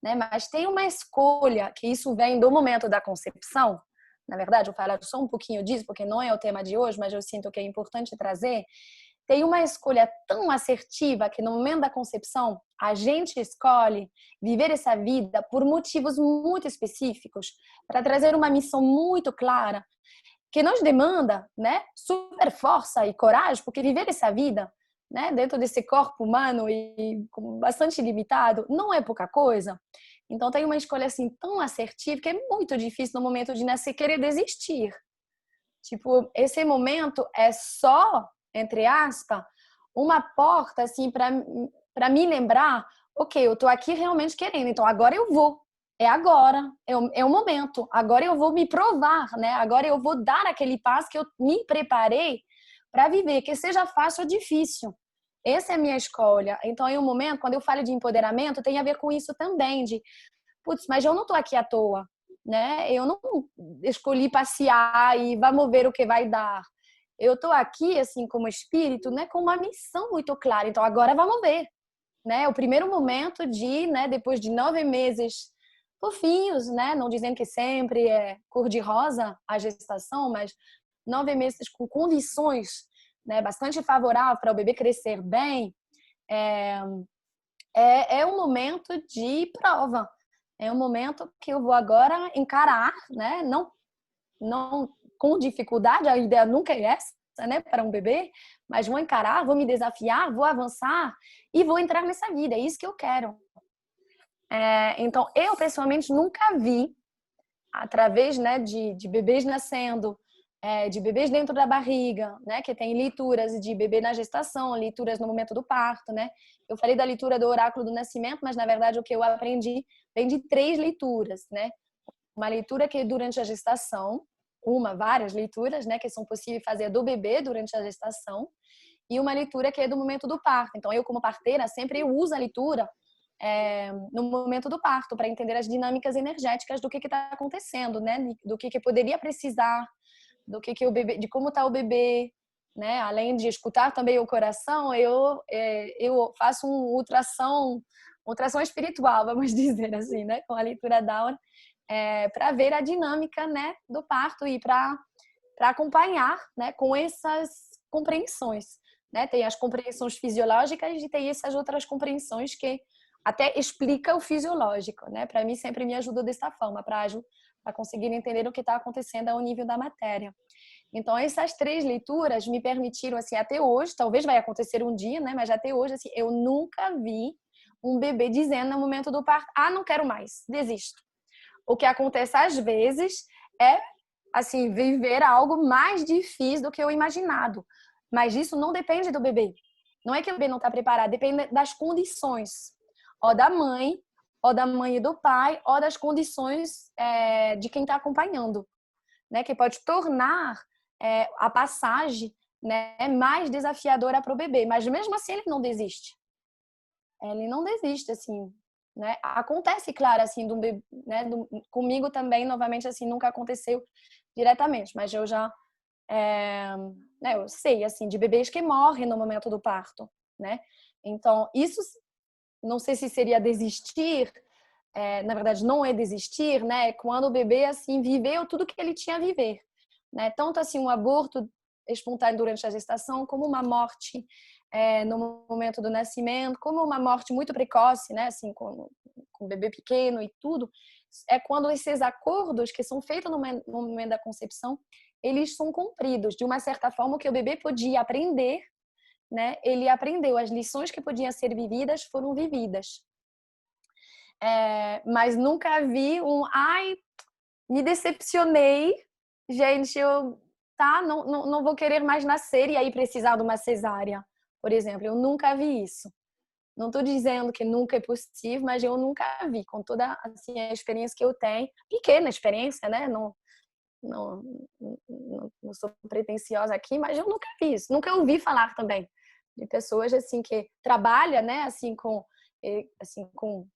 né? Mas tem uma escolha, que isso vem do momento da concepção. Na verdade, eu falo só um pouquinho disso, porque não é o tema de hoje, mas eu sinto que é importante trazer. Tem uma escolha tão assertiva que no momento da concepção a gente escolhe viver essa vida por motivos muito específicos, para trazer uma missão muito clara, que nos demanda, né, super força e coragem, porque viver essa vida, né, dentro desse corpo humano e bastante limitado, não é pouca coisa. Então tem uma escolha assim tão assertiva que é muito difícil no momento de nascer querer desistir. Tipo, esse momento é só, entre aspas, uma porta assim para me lembrar, ok, eu tô aqui realmente querendo, então agora eu vou. É agora, é o momento. Agora eu vou me provar, né? Agora eu vou dar aquele passo que eu me preparei para viver, que seja fácil ou difícil. Essa é a minha escolha. Então, em um momento, quando eu falo de empoderamento, tem a ver com isso também, de, putz, mas eu não tô aqui à toa, né? Eu não escolhi passear e vamos ver o que vai dar. Eu tô aqui, assim, como espírito, né, com uma missão muito clara. Então, agora vamos ver, né? O primeiro momento de, né, depois de 9 meses fofinhos, né? Não dizendo que sempre é cor-de-rosa a gestação, mas 9 meses com condições, né, bastante favoráveis para o bebê crescer bem, é um momento de prova. É um momento que eu vou agora encarar, né? Não com dificuldade, a ideia nunca é essa, né, para um bebê, mas vou encarar, vou me desafiar, vou avançar e vou entrar nessa vida. É isso que eu quero. Então, eu pessoalmente nunca vi, através, né, de bebês nascendo, de bebês dentro da barriga, né, que tem leituras de bebê na gestação, leituras no momento do parto, né? Eu falei da leitura do oráculo do nascimento, mas na verdade o que eu aprendi vem de 3 leituras, né? Uma leitura que é durante a gestação, várias leituras, né, que são possíveis fazer do bebê durante a gestação, e uma leitura que é do momento do parto. Então, eu, como parteira, sempre uso a leitura no momento do parto, para entender as dinâmicas energéticas do que está acontecendo, né? Do que poderia precisar, do que o bebê, de como está o bebê, né? Além de escutar também o coração, eu faço ultrassom espiritual, vamos dizer assim, né? Com a leitura da aura, para ver a dinâmica, né, do parto e para acompanhar, né, com essas compreensões, né? Tem as compreensões fisiológicas e tem essas outras compreensões que até explica o fisiológico, né? Para mim sempre me ajuda dessa forma, para conseguir entender o que está acontecendo ao nível da matéria. Então essas 3 leituras me permitiram, assim, até hoje, talvez vai acontecer um dia, né? Mas até hoje, assim, eu nunca vi um bebê dizendo no momento do parto, não quero mais, desisto. O que acontece às vezes é, assim, viver algo mais difícil do que o imaginado. Mas isso não depende do bebê. Não é que o bebê não está preparado, depende das condições. Da mãe, ou da mãe e do pai, ou das condições de quem está acompanhando, né? Que pode tornar a passagem, né, mais desafiadora para o bebê. Mas mesmo assim ele não desiste. Ele não desiste, assim, né? Acontece, claro, assim, né, comigo também, novamente, assim, nunca aconteceu diretamente, mas eu já, né, eu sei, assim, de bebês que morrem no momento do parto, né? Então, isso, não sei se seria desistir, na verdade, não é desistir, né? Quando o bebê, assim, viveu tudo que ele tinha a viver, né? Tanto, assim, um aborto espontâneo durante a gestação, como uma morte no momento do nascimento, como uma morte muito precoce, né? Assim, com o bebê pequeno e tudo. É quando esses acordos que são feitos no momento da concepção, eles são cumpridos. De uma certa forma, o que o bebê podia aprender, né? Ele aprendeu. As lições que podiam ser vividas foram vividas. Mas nunca vi ai, me decepcionei, gente, não vou querer mais nascer e aí precisar de uma cesárea, por exemplo. Eu nunca vi isso. Não estou dizendo que nunca é possível, mas eu nunca vi, com toda assim, a experiência que eu tenho, pequena experiência, né? Não sou pretensiosa aqui, mas eu nunca vi isso. Nunca ouvi falar também de pessoas assim que trabalham, né? Assim com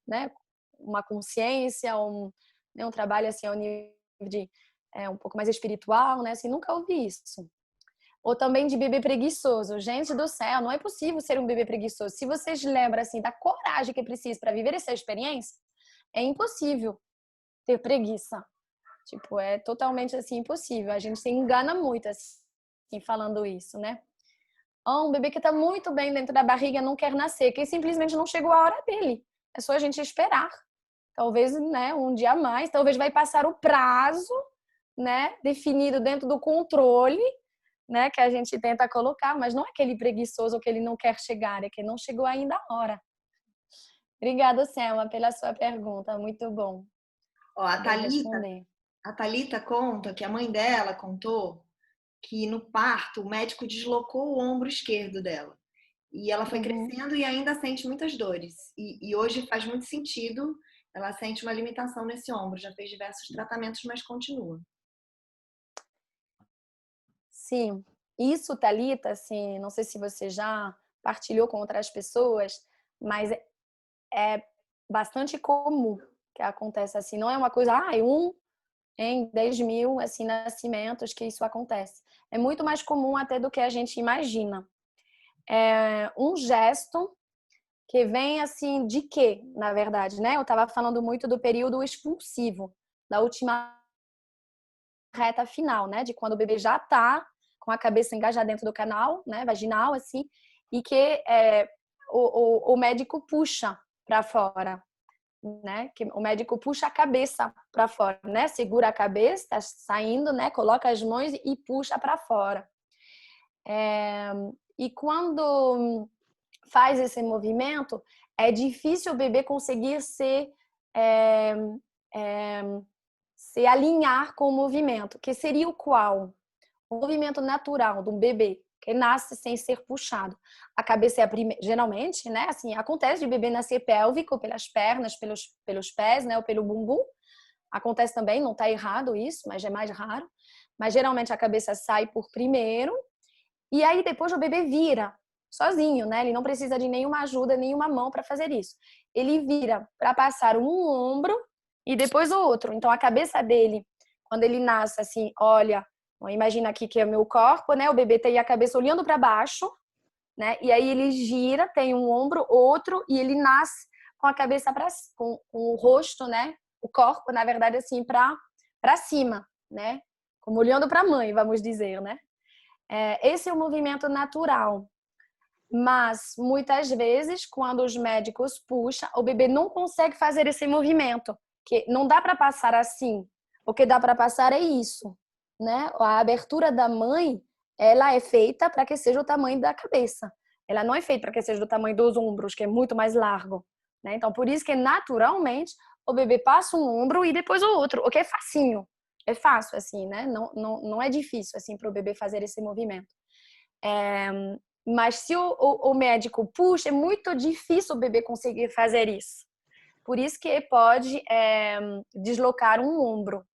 né? Uma consciência, um trabalho assim ao nível de um pouco mais espiritual, né? Assim, nunca ouvi isso. Ou também de bebê preguiçoso. Gente do céu, não é possível ser um bebê preguiçoso. Se vocês lembram assim da coragem que precisa para viver essa experiência, é impossível ter preguiça. Tipo, é totalmente assim impossível. A gente se engana muito assim falando isso, né? Um bebê que está muito bem dentro da barriga não quer nascer, que simplesmente não chegou a hora dele. É só a gente esperar. Talvez, né, um dia a mais, talvez vai passar o prazo, né, definido dentro do controle, né, que a gente tenta colocar, mas não é aquele preguiçoso que ele não quer chegar, é que não chegou ainda a hora. Obrigada, Selma, pela sua pergunta, muito bom. Ó, a Poder responder. Thalita conta que a mãe dela contou que no parto o médico deslocou o ombro esquerdo dela. E ela foi crescendo e ainda sente muitas dores. E hoje faz muito sentido, ela sente uma limitação nesse ombro, já fez diversos tratamentos, mas continua. Sim, isso, Thalita, assim, não sei se você já partilhou com outras pessoas, mas é bastante comum que acontece assim. Não é uma coisa, em 10 mil assim, nascimentos que isso acontece. É muito mais comum até do que a gente imagina. É um gesto que vem assim de quê, na verdade, né? Eu estava falando muito do período expulsivo, da última reta final, né? De quando o bebê já está com a cabeça engajada dentro do canal, né? Vaginal, assim, e que o médico puxa para fora, né? Que o médico puxa a cabeça para fora, né? Segura a cabeça, tá saindo, né? Coloca as mãos e puxa para fora. E quando faz esse movimento, é difícil o bebê conseguir se alinhar com o movimento, que seria o qual? O movimento natural de um bebê que nasce sem ser puxado. A cabeça é a primeira, geralmente, né? Assim, acontece de bebê nascer pélvico pelas pernas, pelos pés, né? Ou pelo bumbum. Acontece também, não está errado isso, mas é mais raro. Mas geralmente a cabeça sai por primeiro e aí depois o bebê vira sozinho, né? Ele não precisa de nenhuma ajuda, nenhuma mão para fazer isso. Ele vira para passar um ombro e depois o outro. Então a cabeça dele, quando ele nasce assim, olha, imagina aqui que é o meu corpo, né? O bebê tem a cabeça olhando para baixo, né? E aí ele gira, tem um ombro, outro, e ele nasce com a cabeça com o rosto, né? O corpo, na verdade, assim, para cima, né? Como olhando para a mãe, vamos dizer, né? Esse é o movimento natural. Mas, muitas vezes, quando os médicos puxam, o bebê não consegue fazer esse movimento. Que não dá para passar assim. O que dá para passar é isso, né? A abertura da mãe, ela é feita para que seja o tamanho da cabeça. Ela não é feita para que seja do tamanho dos ombros, que é muito mais largo, né? Então, por isso que, naturalmente, o bebê passa um ombro e depois o outro, o que é facinho. É fácil, assim, né? Não é difícil, assim, para o bebê fazer esse movimento. Mas se o médico puxa, é muito difícil o bebê conseguir fazer isso. Por isso que pode deslocar um ombro.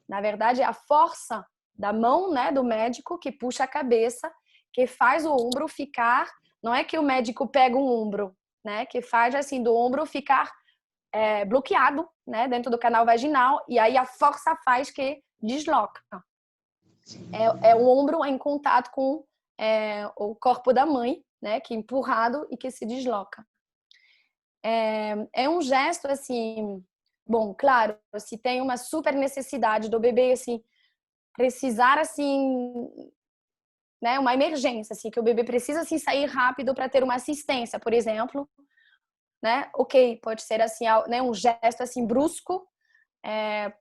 Na verdade, é a força da mão, né, do médico que puxa a cabeça, que faz o ombro ficar. Não é que o médico pega um ombro, né, que faz assim do ombro ficar bloqueado, né, dentro do canal vaginal, e aí a força faz que desloca. É o ombro em contato com o corpo da mãe, né, que é empurrado e que se desloca. É um gesto assim, bom, claro, se tem uma super necessidade do bebê assim precisar assim, né, uma emergência assim, que o bebê precisa assim sair rápido para ter uma assistência, por exemplo, né? OK, pode ser assim, né, um gesto assim brusco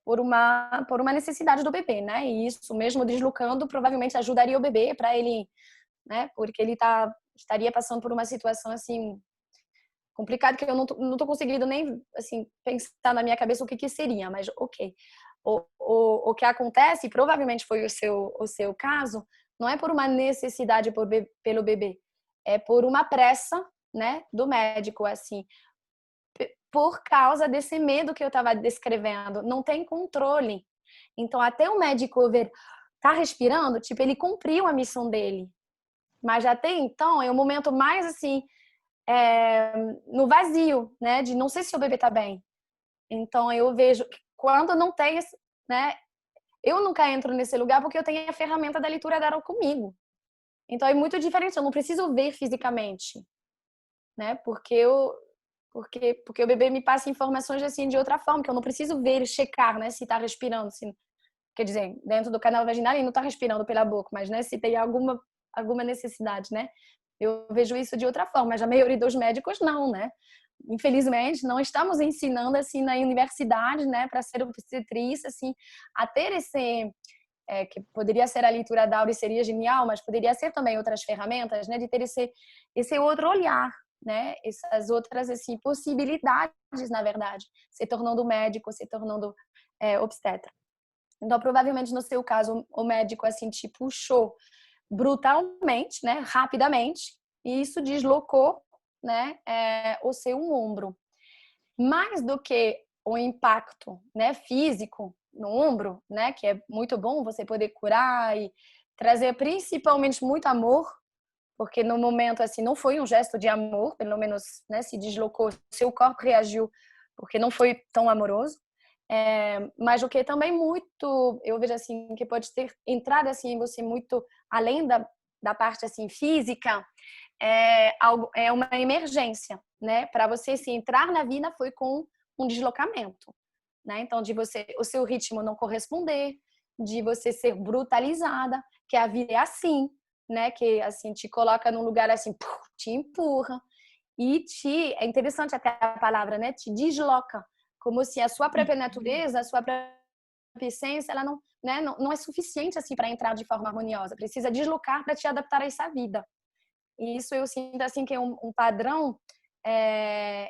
por uma necessidade do bebê, né? E isso mesmo deslocando provavelmente ajudaria o bebê para ele, né? Porque ele estaria passando por uma situação assim complicado que eu não tô conseguindo nem assim pensar na minha cabeça o que seria, mas ok. O que acontece, e provavelmente foi o seu caso, não é por uma necessidade pelo bebê, é por uma pressa, né, do médico, assim, por causa desse medo que eu estava descrevendo, não tem controle. Então, até o médico ver, tá respirando, tipo, ele cumpriu a missão dele. Mas até então, é o momento mais, assim, no vazio, né? De não sei se o bebê tá bem. Então, eu vejo que quando não tem, né? Eu nunca entro nesse lugar porque eu tenho a ferramenta da leitura da Tarot comigo. Então, é muito diferente. Eu não preciso ver fisicamente, né? Porque o bebê me passa informações assim de outra forma, que eu não preciso ver e checar, né? Se tá respirando, se, quer dizer, dentro do canal vaginal ele não tá respirando pela boca, mas, né? Se tem alguma necessidade, né? Eu vejo isso de outra forma, mas a maioria dos médicos não, né? Infelizmente, não estamos ensinando assim na universidade, né, para ser obstetriz, assim, a ter esse que poderia ser a leitura da aura e seria genial, mas poderia ser também outras ferramentas, né, de ter esse outro olhar, né, essas outras assim possibilidades, na verdade, se tornando médico, se tornando obstetra. Então, provavelmente no seu caso, o médico assim te puxou brutalmente, né, rapidamente, e isso deslocou, né, o seu ombro. Mais do que o impacto, né, físico no ombro, né, que é muito bom você poder curar e trazer principalmente muito amor, porque no momento assim não foi um gesto de amor, pelo menos, né, se deslocou, seu corpo reagiu porque não foi tão amoroso. Mas o que também muito, eu vejo assim, que pode ter entrado assim em você muito além da parte assim física, é uma emergência, né? Para você se entrar na vida foi com um deslocamento, né? Então de você, o seu ritmo não corresponder, de você ser brutalizada, que a vida é assim, né? Que assim te coloca num lugar assim, te empurra e é interessante até a palavra, né? Te desloca, como se a sua própria natureza, a sua própria essência, ela não, né? Não é suficiente assim para entrar de forma harmoniosa. Precisa deslocar para te adaptar a essa vida. E isso eu sinto assim que é um padrão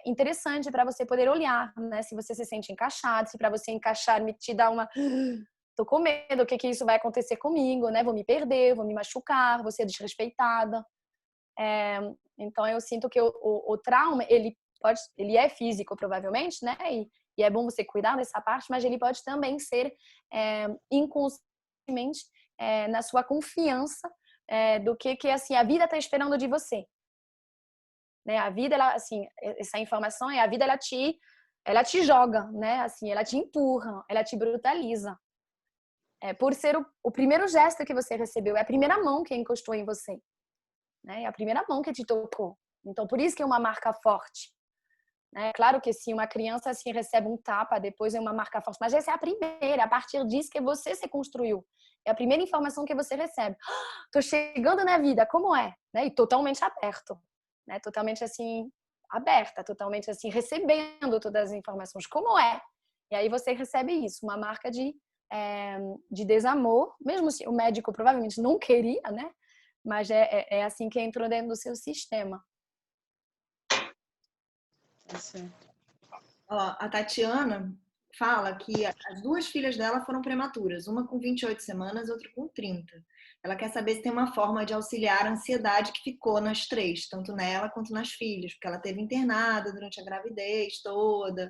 interessante para você poder olhar, né? Se você se sente encaixado, se para você encaixar te dá uma tô com medo, o que isso vai acontecer comigo, né? Vou me perder, vou me machucar, vou ser desrespeitada. Então eu sinto que o trauma ele é físico provavelmente, né? E é bom você cuidar dessa parte, mas ele pode também ser inconscientemente na sua confiança do que assim a vida está esperando de você, né? A vida ela assim essa informação a vida ela te joga, né? Assim ela te empurra, ela te brutaliza. Por ser o primeiro gesto que você recebeu, é a primeira mão que encostou em você. Né? É a primeira mão que te tocou. Então, por isso que é uma marca forte. Né? Claro que se uma criança assim recebe um tapa, depois é uma marca forte. Mas essa é a primeira, a partir disso que você se construiu. É a primeira informação que você recebe. Tô chegando na vida, como é? Né? E totalmente aberto. Né? Totalmente assim, aberta, totalmente assim, recebendo todas as informações. Como é? E aí você recebe isso, uma marca de desamor, mesmo se o médico provavelmente não queria, né? Mas é assim que entrou dentro do seu sistema. Ó, a Tatiana fala que as duas filhas dela foram prematuras, uma com 28 semanas, outra com 30. Ela quer saber se tem uma forma de auxiliar a ansiedade que ficou nas três, tanto nela quanto nas filhas, porque ela teve internada durante a gravidez toda,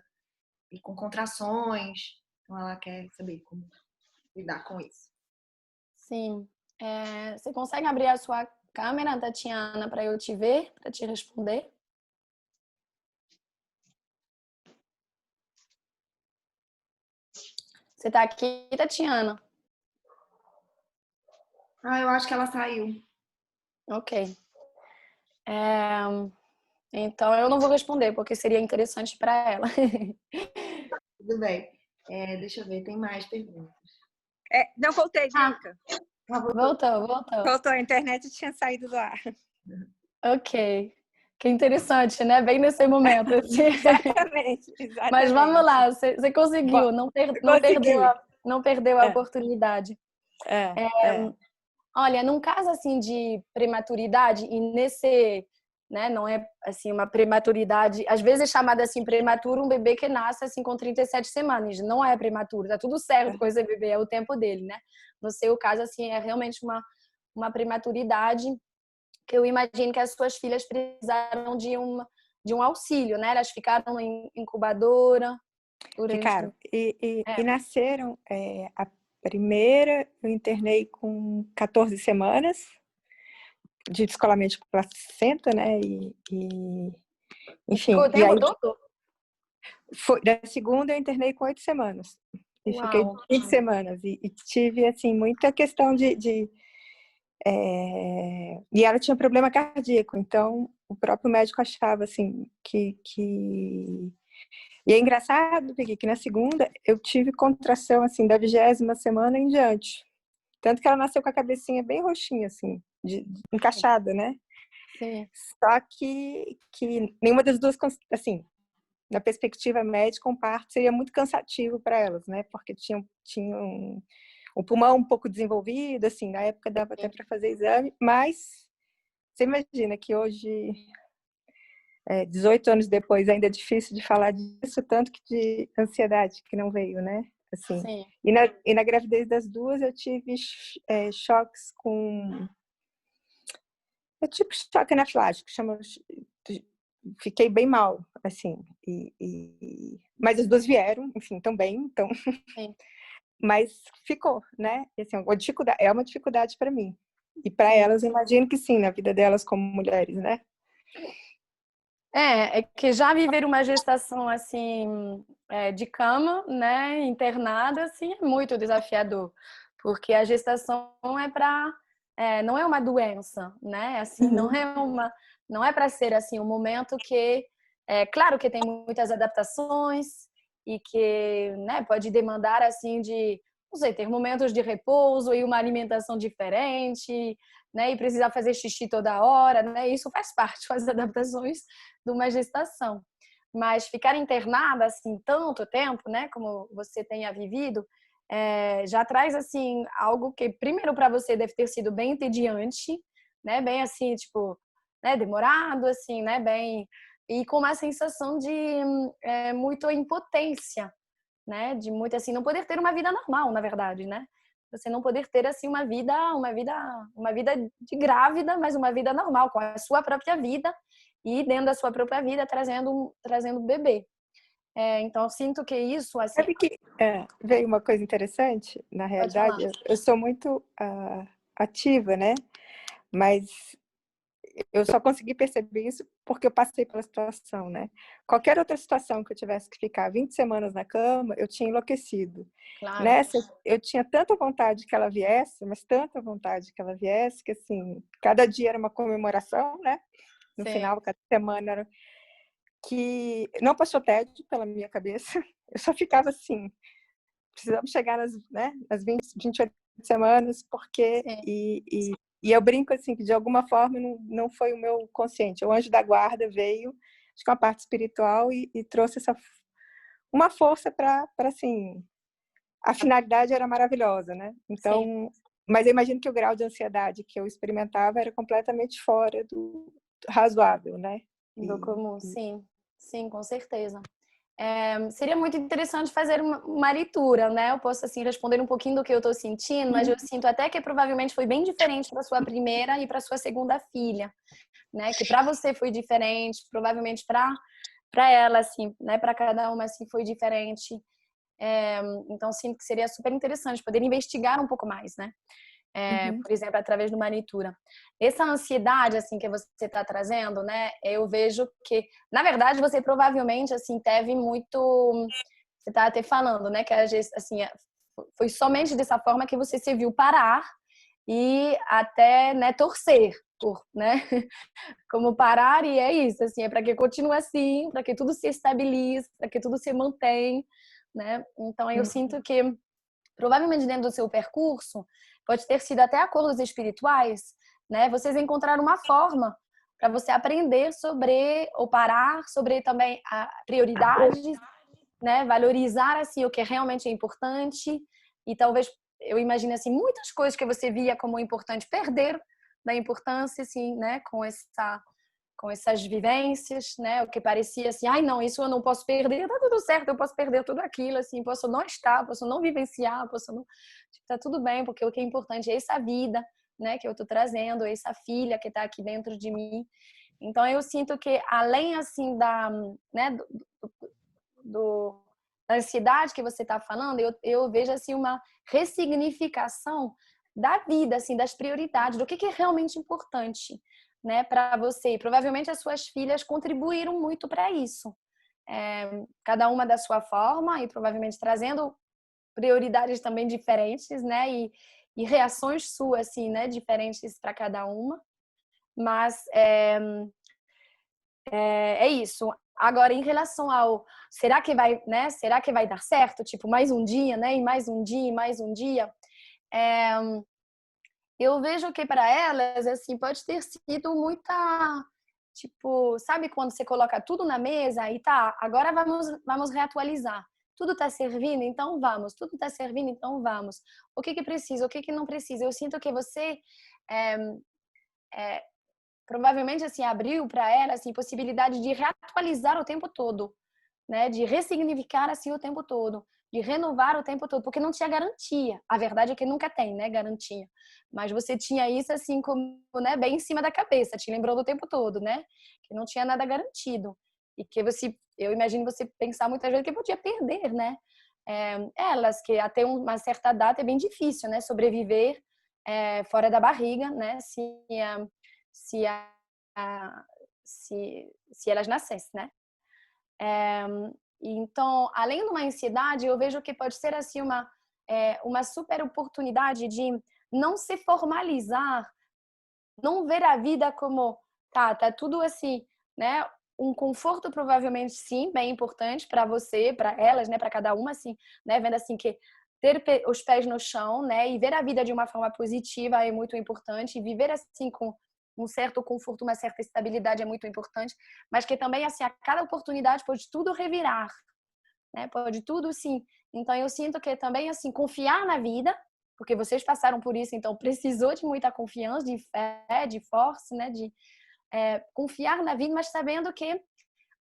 e com contrações. Então ela quer saber como lidar com isso. Sim. Você consegue abrir a sua câmera, Tatiana, para eu te ver, para te responder? Você está aqui, Tatiana? Eu acho que ela saiu. Ok. Então eu não vou responder, porque seria interessante para ela. Tudo bem. Deixa eu ver, tem mais perguntas. Não, voltei, Drica. Voltou. Voltou, a internet tinha saído do ar. Ok. Que interessante, né? Bem nesse momento. Assim. Exatamente. Mas vamos lá, você conseguiu, não perdeu a oportunidade. Olha, num caso assim de prematuridade, e nesse, né, não é assim uma prematuridade, às vezes é chamada assim prematuro um bebê que nasce assim com 37 semanas, não é prematuro, tá tudo certo com esse bebê, é o tempo dele, né? No seu caso assim é realmente uma prematuridade que eu imagino que as suas filhas precisaram de um auxílio, né? Elas ficaram em incubadora durante... Ficaram. E nasceram, a primeira eu internei com 14 semanas de descolamento de placenta, né? Enfim. Ficou o tempo todo? Da segunda eu internei com 8 semanas. E Uau. fiquei 20 semanas. E tive, assim, muita questão E ela tinha problema cardíaco, então o próprio médico achava, assim, que... E é engraçado, porque que na segunda eu tive contração, assim, da 20ª semana em diante. Tanto que ela nasceu com a cabecinha bem roxinha, assim, encaixada, né? Sim. Só que nenhuma das duas, assim, na perspectiva médica, um parto seria muito cansativo para elas, né? Porque tinham o pulmão um pouco desenvolvido, assim, na época dava até para fazer exame, mas você imagina que hoje, 18 anos depois, ainda é difícil de falar disso, tanto que de ansiedade que não veio, né? Assim. Sim. E na gravidez das duas eu tive choques com... É tipo choque anafilático, fiquei bem mal, assim. Mas as duas vieram, enfim, também, então... Sim. Mas ficou, né? Assim, é uma dificuldade para mim. E para elas, eu imagino que sim, na vida delas como mulheres, né? É que já viver uma gestação assim de cama, né, internada, assim, é muito desafiador, porque a gestação não é uma doença, né? Assim, não é para ser assim um momento que claro que tem muitas adaptações e que, né, pode demandar assim de, não sei, ter momentos de repouso e uma alimentação diferente, né, e precisar fazer xixi toda hora, né? Isso faz parte das adaptações de uma gestação. Mas ficar internada assim tanto tempo, né, como você tenha vivido, já traz assim algo que primeiro para você deve ter sido bem entediante, né, bem assim tipo, né, demorado assim, né, bem e com uma sensação de muita impotência, né, de muito assim não poder ter uma vida normal, na verdade, né? Você não poder ter assim uma vida de grávida, mas uma vida normal com a sua própria vida e dentro da sua própria vida trazendo bebê. Então eu sinto que isso assim. Sabe que veio uma coisa interessante, na realidade, eu sou muito ativa, né? Mas eu só consegui perceber isso porque eu passei pela situação, né? Qualquer outra situação que eu tivesse que ficar 20 semanas na cama, eu tinha enlouquecido. Claro. Nessa, eu tinha tanta vontade que ela viesse, mas tanta vontade que ela viesse, que assim, cada dia era uma comemoração, né? No final, cada semana era... Que não passou tédio pela minha cabeça. Eu só ficava assim, precisamos chegar nas 28 semanas, porque... E eu brinco assim, que de alguma forma não foi o meu consciente. O anjo da guarda veio, acho que uma parte espiritual, e trouxe uma força para, assim... A finalidade era maravilhosa, né? Então... Sim. Mas eu imagino que o grau de ansiedade que eu experimentava era completamente fora do razoável, né? Do comum, sim. Sim, com certeza. seria muito interessante fazer uma leitura, né? Eu posso, assim, responder um pouquinho do que eu estou sentindo, mas eu sinto até que provavelmente foi bem diferente para sua primeira e para sua segunda filha, né? Que para você foi diferente, provavelmente para ela, assim, né? Para cada uma, assim, foi diferente. Então, sinto que seria super interessante poder investigar um pouco mais, né? Por exemplo, através de uma leitura. Essa ansiedade, assim, que você está trazendo, né? Eu vejo que, na verdade, você provavelmente, assim, teve muito... Você está até falando, né? Que, assim, foi somente dessa forma que você se viu parar e até, né, torcer por, né? Como parar e é isso, assim, é para que continue assim, para que tudo se estabilize, para que tudo se mantenha, né? Então, eu sinto que provavelmente dentro do seu percurso, pode ter sido até acordos espirituais, né? Vocês encontraram uma forma para você aprender sobre, ou parar sobre também a prioridades, né? Valorizar, assim, o que realmente é importante e talvez, eu imagino, assim, muitas coisas que você via como importante perder da importância, assim, né? Com essas vivências, né? O que parecia assim, ai não, isso eu não posso perder, tá tudo certo, eu posso perder tudo aquilo, assim, posso não estar, posso não vivenciar, posso não... Tá tudo bem, porque o que é importante é essa vida, né, que eu tô trazendo, essa filha que tá aqui dentro de mim. Então eu sinto que além, assim, né, da ansiedade que você tá falando, eu vejo, assim, uma ressignificação da vida, assim, das prioridades, do que é realmente importante, né, para você. E provavelmente as suas filhas contribuíram muito para isso. Cada uma da sua forma e provavelmente trazendo prioridades também diferentes, né, e reações suas, assim, né, diferentes para cada uma. Mas é isso. Agora, em relação ao será que vai, né? Será que vai dar certo? Tipo, mais um dia, né? E mais um dia, e mais um dia. Eu vejo que para elas, assim, pode ter sido muita, tipo, sabe quando você coloca tudo na mesa e tá, agora vamos reatualizar. Tudo está servindo, então vamos. Tudo está servindo, então vamos. O que precisa, o que não precisa? Eu sinto que você provavelmente, assim, abriu para ela, assim, possibilidade de reatualizar o tempo todo, né? De ressignificar, assim, o tempo todo, de renovar o tempo todo, porque não tinha garantia. A verdade é que nunca tem, né, garantia. Mas você tinha isso, assim, como, né, bem em cima da cabeça, te lembrou do tempo todo, né? Que não tinha nada garantido. E que você, eu imagino você pensar muitas vezes que podia perder, né? Elas, que até uma certa data é bem difícil, né? Sobreviver fora da barriga, né? Se, a, se elas nascessem, né? Então, além de uma ansiedade, eu vejo que pode ser assim uma super oportunidade de não se formalizar, não ver a vida como tá tudo assim, né? Um conforto provavelmente sim, bem importante para você, para elas, né? Para cada uma, assim, né? Vendo assim que ter os pés no chão, né? E ver a vida de uma forma positiva é muito importante. E viver assim com um certo conforto, uma certa estabilidade é muito importante. Mas que também, assim, a cada oportunidade pode tudo revirar, né? Pode tudo, sim. Então, eu sinto que também, assim, confiar na vida, porque vocês passaram por isso, então precisou de muita confiança, de fé, de força, né? De confiar na vida, mas sabendo que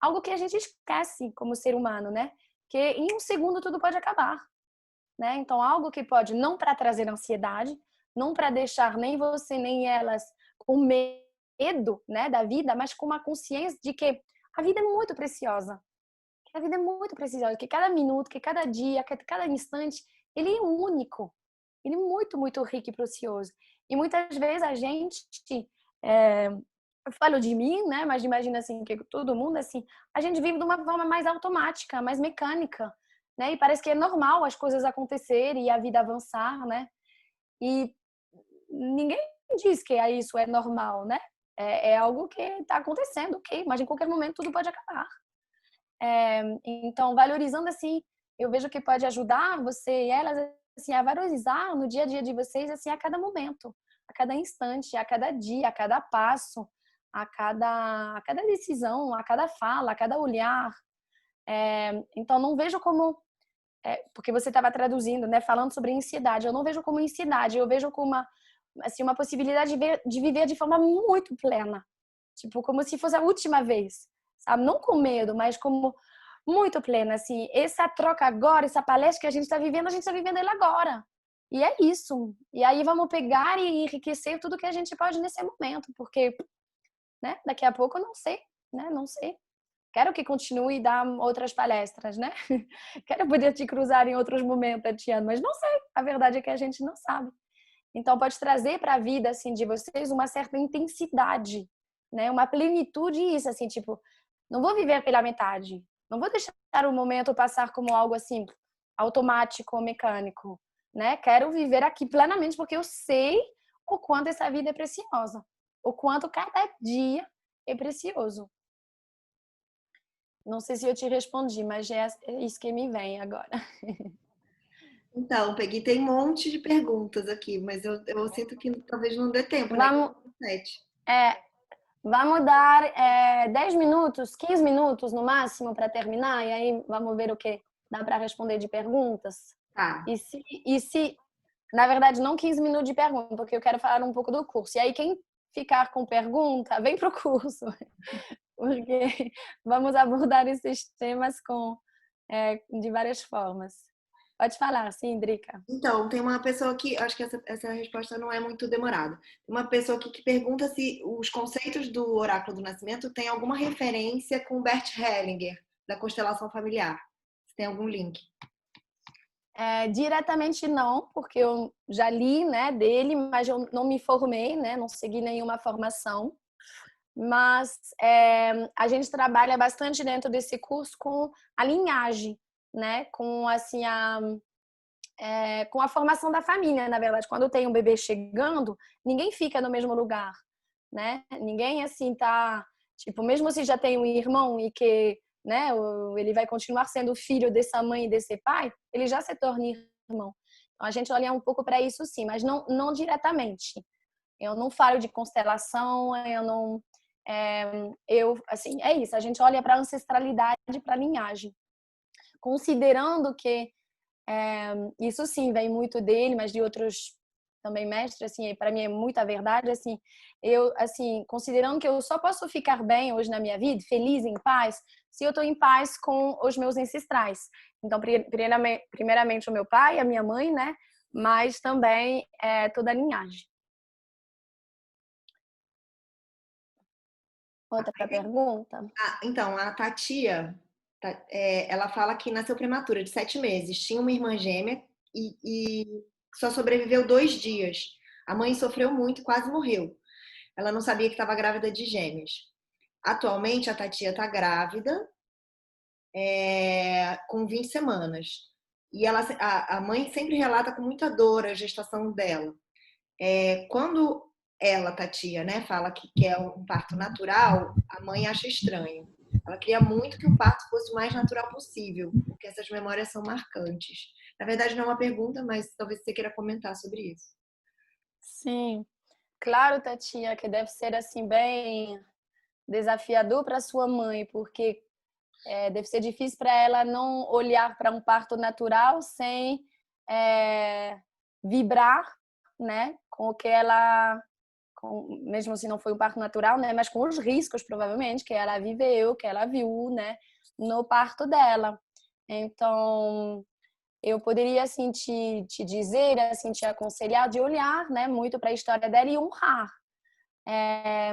algo que a gente esquece como ser humano, né? Que em um segundo tudo pode acabar, né? Então, algo que pode não para trazer ansiedade, não para deixar nem você nem elas com medo, né, da vida, mas com uma consciência de que a vida é muito preciosa. Que a vida é muito preciosa, que cada minuto, que cada dia, que cada instante, ele é único. Ele é muito, muito rico e precioso. E muitas vezes a gente, eu falo de mim, né, mas imagina assim que todo mundo assim, a gente vive de uma forma mais automática, mais mecânica, né? E parece que é normal as coisas acontecerem e a vida avançar, né? E ninguém diz que isso é normal, né? É algo que está acontecendo, ok? Mas em qualquer momento tudo pode acabar. Então, valorizando assim, eu vejo que pode ajudar você e elas assim, a valorizar no dia a dia de vocês assim, a cada momento, a cada instante, a cada dia, a cada passo, a cada decisão, a cada fala, a cada olhar. Então, não vejo como... porque você estava traduzindo, né, falando sobre ansiedade. Eu não vejo como ansiedade, eu vejo como uma possibilidade de viver de forma muito plena. Tipo, como se fosse a última vez, sabe? Não com medo, mas como... muito plena, assim. Essa troca agora, essa palestra que a gente está vivendo ela agora. E é isso. E aí vamos pegar e enriquecer tudo que a gente pode nesse momento, porque, né, daqui a pouco eu não sei, né? Não sei. Quero que continue e dar outras palestras, né? Quero poder te cruzar em outros momentos, Tatiana, mas não sei. A verdade é que a gente não sabe. Então, pode trazer para a vida, assim, de vocês uma certa intensidade, né? Uma plenitude, isso, assim, tipo, não vou viver pela metade. Não vou deixar o momento passar como algo, assim, automático ou mecânico, né? Quero viver aqui plenamente, porque eu sei o quanto essa vida é preciosa. O quanto cada dia é precioso. Não sei se eu te respondi, mas é isso que me vem agora. Então, Peggy, tem um monte de perguntas aqui, mas eu sinto que talvez não dê tempo, né? Vamos, 7. vamos dar 10 minutos, 15 minutos no máximo para terminar, e aí vamos ver o que dá para responder de perguntas. Tá. E se, na verdade, não 15 minutos de pergunta, porque eu quero falar um pouco do curso. E aí, quem ficar com pergunta, vem para o curso, porque vamos abordar esses temas de várias formas. Pode falar, sim, Drica. Então, tem uma pessoa que, acho que essa resposta não é muito demorada. Tem uma pessoa aqui que pergunta se os conceitos do oráculo do nascimento têm alguma referência com Bert Hellinger, da constelação familiar. Se tem algum link. Diretamente não, porque eu já li, né, dele, mas eu não me formei, né, não segui nenhuma formação. Mas a gente trabalha bastante dentro desse curso com a linhagem, né, com assim com a formação da família, na verdade. Quando tem um bebê chegando, ninguém fica no mesmo lugar, né? Ninguém assim tá, tipo, mesmo se já tem um irmão e que, né, ele vai continuar sendo filho dessa mãe e desse pai, ele já se torna irmão. Então a gente olha um pouco para isso sim, mas não diretamente. Eu não falo de constelação, eu não assim, é isso, a gente olha para a ancestralidade, para a linhagem, considerando que isso sim vem muito dele, mas de outros também mestres, assim, para mim é muita verdade, assim, eu, assim, considerando que eu só posso ficar bem hoje na minha vida, feliz, em paz, se eu estou em paz com os meus ancestrais. Então, primeiramente o meu pai, a minha mãe, né, mas também toda a linhagem. Outra pergunta? Então, a Tatia, ela fala que nasceu prematura, de 7 meses. Tinha uma irmã gêmea e só sobreviveu 2 dias. A mãe sofreu muito e quase morreu. Ela não sabia que estava grávida de gêmeas. Atualmente, a Tatia está grávida, com 20 semanas. E a mãe sempre relata com muita dor a gestação dela. Quando ela, Tatia, né, fala que quer um parto natural, a mãe acha estranho. Ela queria muito que o parto fosse o mais natural possível, porque essas memórias são marcantes. Na verdade, não é uma pergunta, mas talvez você queira comentar sobre isso. Sim, claro, Tatia, que deve ser assim bem desafiador para sua mãe, porque deve ser difícil para ela não olhar para um parto natural sem vibrar, né, com o que ela, mesmo se não foi um parto natural, né, mas com os riscos provavelmente que ela viveu, que ela viu, né, no parto dela. Então, eu poderia assim te dizer, assim te aconselhar de olhar, né, muito para a história dela e honrar.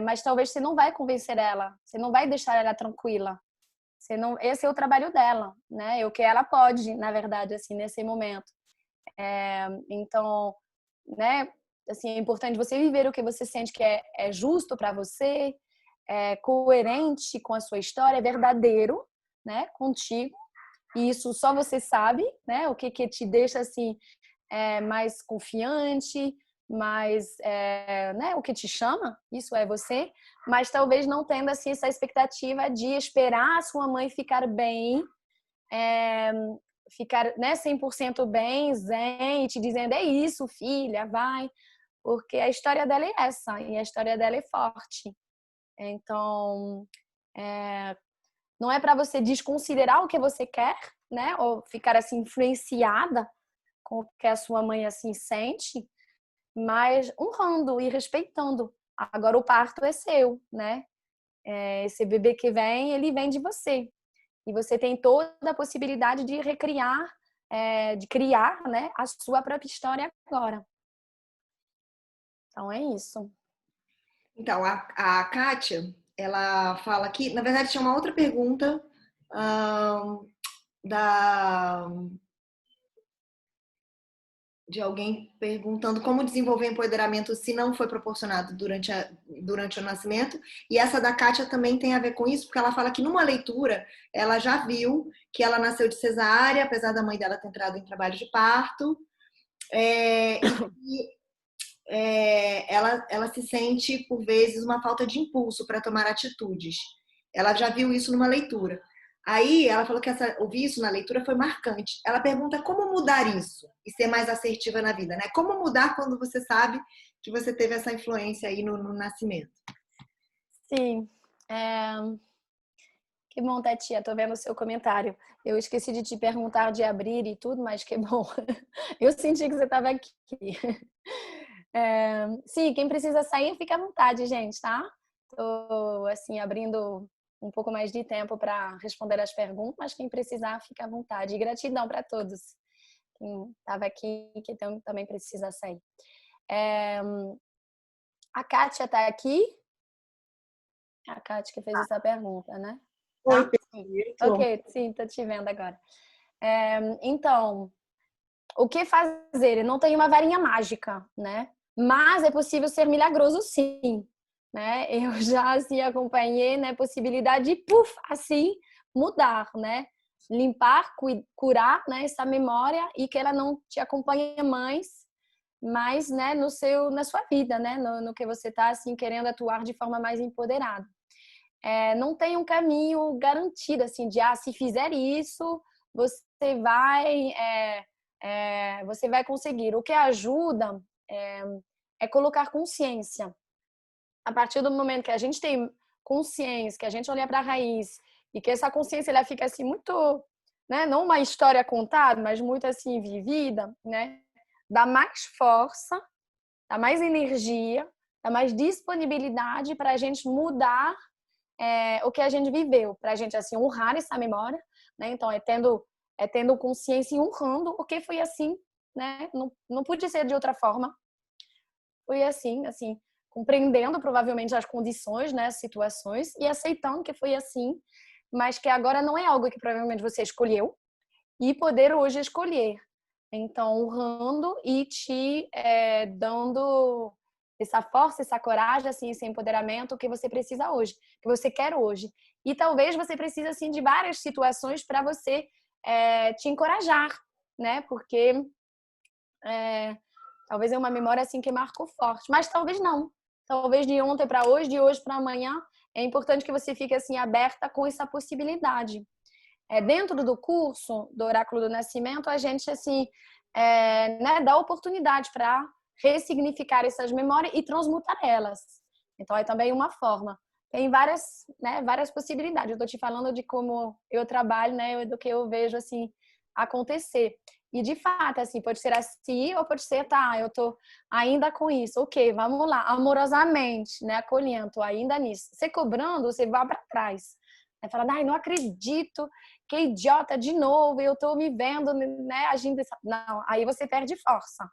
Mas talvez você não vai convencer ela, você não vai deixar ela tranquila. Você não, esse é o trabalho dela, né? É o que ela pode, na verdade, assim, nesse momento. Então, né? Assim, é importante você viver o que você sente que é justo para você, coerente com a sua história, é verdadeiro, né? Contigo. E isso só você sabe, né? O que te deixa assim mais confiante, mais, né? O que te chama, isso é você. Mas talvez não tendo assim essa expectativa de esperar a sua mãe ficar bem, ficar, né, 100% bem, zen, e te dizendo é isso, filha, vai, porque a história dela é essa e a história dela é forte. Então, não é para você desconsiderar o que você quer, né, ou ficar assim influenciada com o que a sua mãe assim sente, mas honrando e respeitando. Agora o parto é seu, né? Esse bebê que vem, ele vem de você. e você tem toda a possibilidade de recriar, de criar, né, a sua própria história agora. Então é isso. Então, a Kátia, ela fala aqui, na verdade tinha uma outra pergunta da de alguém perguntando como desenvolver empoderamento se não foi proporcionado durante o nascimento. E essa da Kátia também tem a ver com isso, porque ela fala que numa leitura ela já viu que ela nasceu de cesárea, apesar da mãe dela ter entrado em trabalho de parto. Ela se sente, por vezes, uma falta de impulso para tomar atitudes. Ela já viu isso numa leitura. Aí ela falou que ouvir isso na leitura foi marcante. Ela pergunta como mudar isso e ser mais assertiva na vida, né? Como mudar quando você sabe que você teve essa influência aí no nascimento? Sim. Que bom, Tatia, tô vendo o seu comentário. Eu esqueci de te perguntar de abrir e tudo, mas que bom. Eu senti que você estava aqui. Sim, quem precisa sair, fica à vontade, gente, tá? Tô, assim, abrindo um pouco mais de tempo para responder as perguntas, mas quem precisar, fica à vontade. E gratidão para todos quem estava aqui e que também precisa sair. A Kátia está aqui? A Kátia que fez essa pergunta, né? Oi, tá? Ok, sim, tô te vendo agora. Então, o que fazer? Não tem uma varinha mágica, né? Mas é possível ser milagroso, sim. Né? Eu já assim acompanhei, né, possibilidade de assim mudar, né? Limpar, curar, né, essa memória e que ela não te acompanhe mais, mas, né, na sua vida, né, no que você está assim querendo atuar de forma mais empoderada. Não tem um caminho garantido assim de se fizer isso você vai conseguir. O que ajuda é colocar consciência. A partir do momento que a gente tem consciência, que a gente olha para a raiz e que essa consciência ela fica assim muito, né, não uma história contada, mas muito assim vivida, né, dá mais força, dá mais energia, dá mais disponibilidade para a gente mudar o que a gente viveu, para a gente assim honrar essa memória, né? Então tendo consciência e honrando o que foi assim, né? Não podia ser de outra forma. Foi assim, compreendendo provavelmente as condições, né, as situações e aceitando que foi assim, mas que agora não é algo que provavelmente você escolheu e poder hoje escolher. Então, honrando e te dando essa força, essa coragem, assim, esse empoderamento que você precisa hoje, que você quer hoje. E talvez você precise assim de várias situações para você te encorajar, né? Porque talvez é uma memória assim que marcou forte, mas talvez não. Talvez de ontem para hoje, de hoje para amanhã, é importante que você fique assim aberta com essa possibilidade. Dentro do curso do Oráculo do Nascimento, a gente assim, né, dá oportunidade para ressignificar essas memórias e transmutar elas. Então é também uma forma. Tem várias, né, várias possibilidades. Eu estou te falando de como eu trabalho, né, do que eu vejo assim acontecer. E de fato, assim, pode ser assim ou pode ser, eu tô ainda com isso. Ok, vamos lá, amorosamente, né, acolhendo, ainda nisso. Você cobrando, você vai para trás. Falando, não acredito, que idiota de novo, eu tô me vendo, né, agindo. Não, aí você perde força,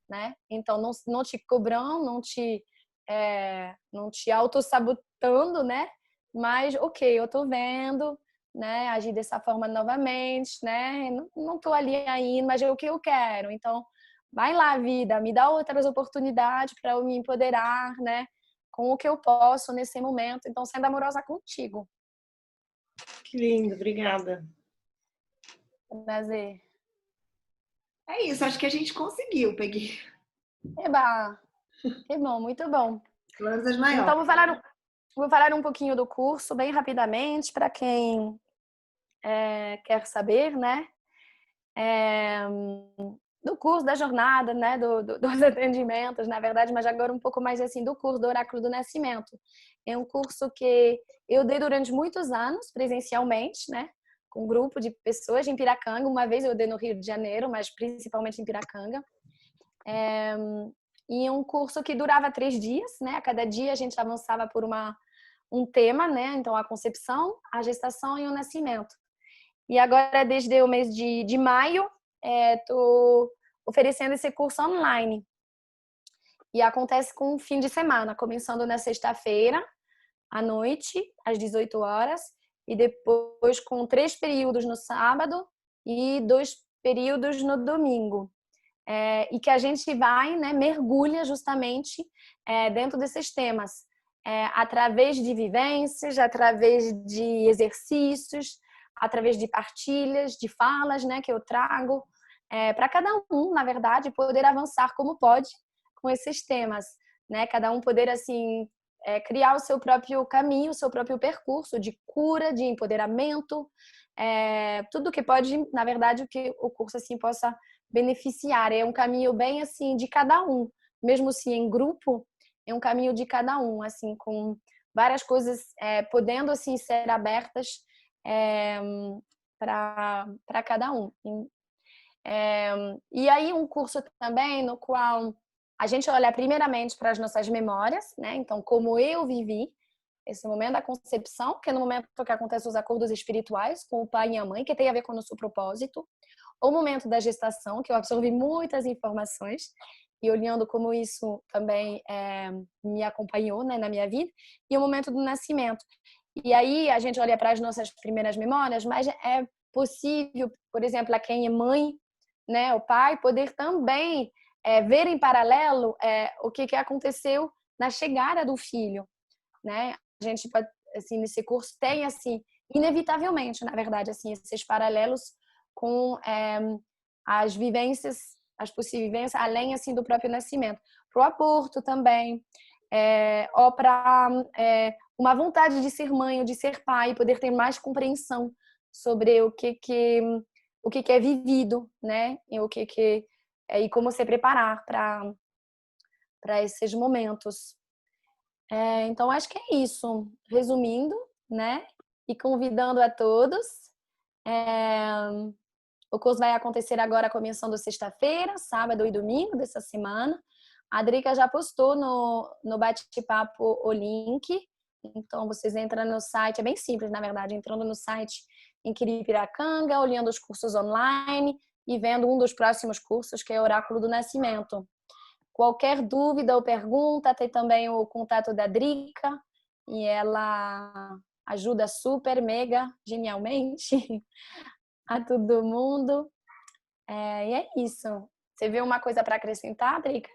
né? Então, não te cobrando, não te autossabotando, né? Mas, ok, eu tô vendo, né, agir dessa forma novamente, né? Não tô ali ainda, mas é o que eu quero. Então, vai lá, vida, me dá outras oportunidades para eu me empoderar, né? Com o que eu posso nesse momento. Então, sendo amorosa contigo. Que lindo, obrigada. Prazer. É isso, acho que a gente conseguiu, Peggy. Eba! Que bom, muito bom. Pelo menos as maiores. Então, vou falar um pouquinho do curso, bem rapidamente, para quem quer saber, né? Do curso, da jornada, né? Dos atendimentos, na verdade, mas agora um pouco mais assim do curso do Oráculo do Nascimento. É um curso que eu dei durante muitos anos, presencialmente, né? Com um grupo de pessoas em Piracanga. Uma vez eu dei no Rio de Janeiro, mas principalmente em Piracanga. E um curso que durava 3 dias, né? A cada dia a gente avançava por um tema, né? Então, a concepção, a gestação e o nascimento. E agora, desde o mês de maio, estou oferecendo esse curso online. E acontece com um fim de semana, começando na sexta-feira, à noite, às 18 horas, e depois com 3 períodos no sábado e 2 períodos no domingo. E que a gente vai, né, mergulha justamente dentro desses temas, através de vivências, através de exercícios, através de partilhas, de falas, né, que eu trago, para cada um, na verdade, poder avançar como pode com esses temas, né? Cada um poder, assim, criar o seu próprio caminho, o seu próprio percurso de cura, de empoderamento, tudo que pode, na verdade, o que o curso, assim, possa beneficiar. É um caminho bem, assim, de cada um, mesmo se em grupo, é um caminho de cada um, assim, com várias coisas podendo, assim, ser abertas para cada um. E aí um curso também no qual a gente olha primeiramente para as nossas memórias, né? Então, como eu vivi esse momento da concepção, que é no momento que acontecem os acordos espirituais com o pai e a mãe, que tem a ver com o nosso propósito, o momento da gestação, que eu absorvi muitas informações, e olhando como isso também me acompanhou, né, na minha vida, e o momento do nascimento. E aí a gente olha para as nossas primeiras memórias, mas é possível, por exemplo, a quem é mãe, né, o pai, poder também ver em paralelo o que aconteceu na chegada do filho, né? A gente pode, assim, nesse curso tem, assim, inevitavelmente, na verdade, assim, esses paralelos com as vivências, as possíveis vivências, além, assim, do próprio nascimento. Para o aborto também, ou para uma vontade de ser mãe ou de ser pai, poder ter mais compreensão sobre o que é vivido, né? E como se preparar para esses momentos. Então, acho que é isso. Resumindo, né? E convidando a todos. O curso vai acontecer agora, começando sexta-feira, sábado e domingo dessa semana. A Drica já postou no bate-papo o link. Então, vocês entram no site, é bem simples, na verdade, entrando no site em Quiripiracanga, olhando os cursos online e vendo um dos próximos cursos, que é Oráculo do Nascimento. Qualquer dúvida ou pergunta, tem também o contato da Drica, e ela ajuda super, mega, genialmente a todo mundo. E é isso. Você viu uma coisa para acrescentar, Drica?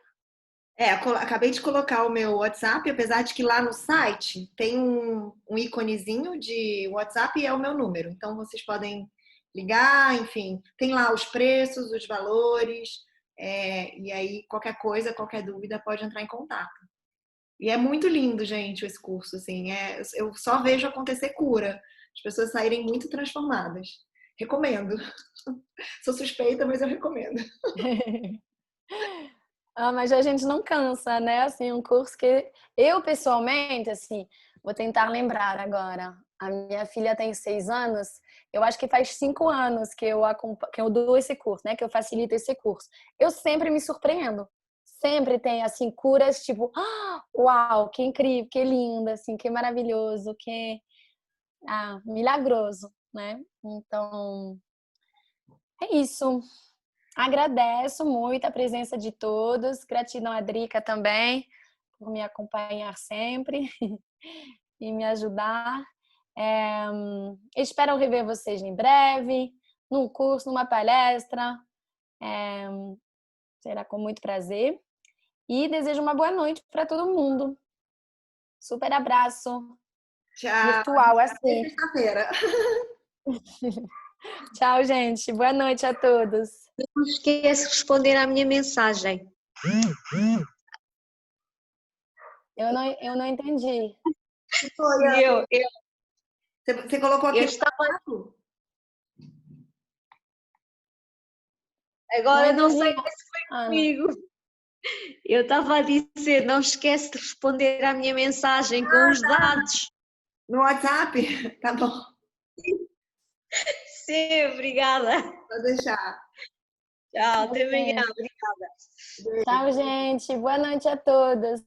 Acabei de colocar o meu WhatsApp, apesar de que lá no site tem um íconezinho de WhatsApp e é o meu número. Então vocês podem ligar, enfim, tem lá os preços, os valores, e aí qualquer coisa, qualquer dúvida pode entrar em contato. E é muito lindo, gente, esse curso, assim, eu só vejo acontecer cura, as pessoas saírem muito transformadas. Recomendo. Sou suspeita, mas eu recomendo. Mas a gente não cansa, né? Assim, um curso que eu, pessoalmente, assim, vou tentar lembrar agora. A minha filha tem 6 anos, eu acho que faz 5 anos que eu dou esse curso, né? Que eu facilito esse curso. Eu sempre me surpreendo. Sempre tem, assim, curas, tipo, uau, que incrível, que lindo, assim, que maravilhoso, que milagroso, né? Então, é isso. Agradeço muito a presença de todos. Gratidão a Drica também por me acompanhar sempre e me ajudar. Espero rever vocês em breve, num curso, numa palestra. Será com muito prazer. E desejo uma boa noite para todo mundo. Super abraço. Tchau. Virtual, Até assim. sexta-feira. Tchau, gente. Boa noite a todos. Não esquece de responder à minha mensagem. Eu não entendi. Você colocou aqui Eu no estava. WhatsApp? Agora não sei entendi. se foi comigo. Eu estava a dizer, não esquece de responder à minha mensagem com os dados. No WhatsApp? Tá bom. Sim, obrigada. Vou deixar. Tchau, até amanhã. Obrigada. Tchau, gente. Boa noite a todos.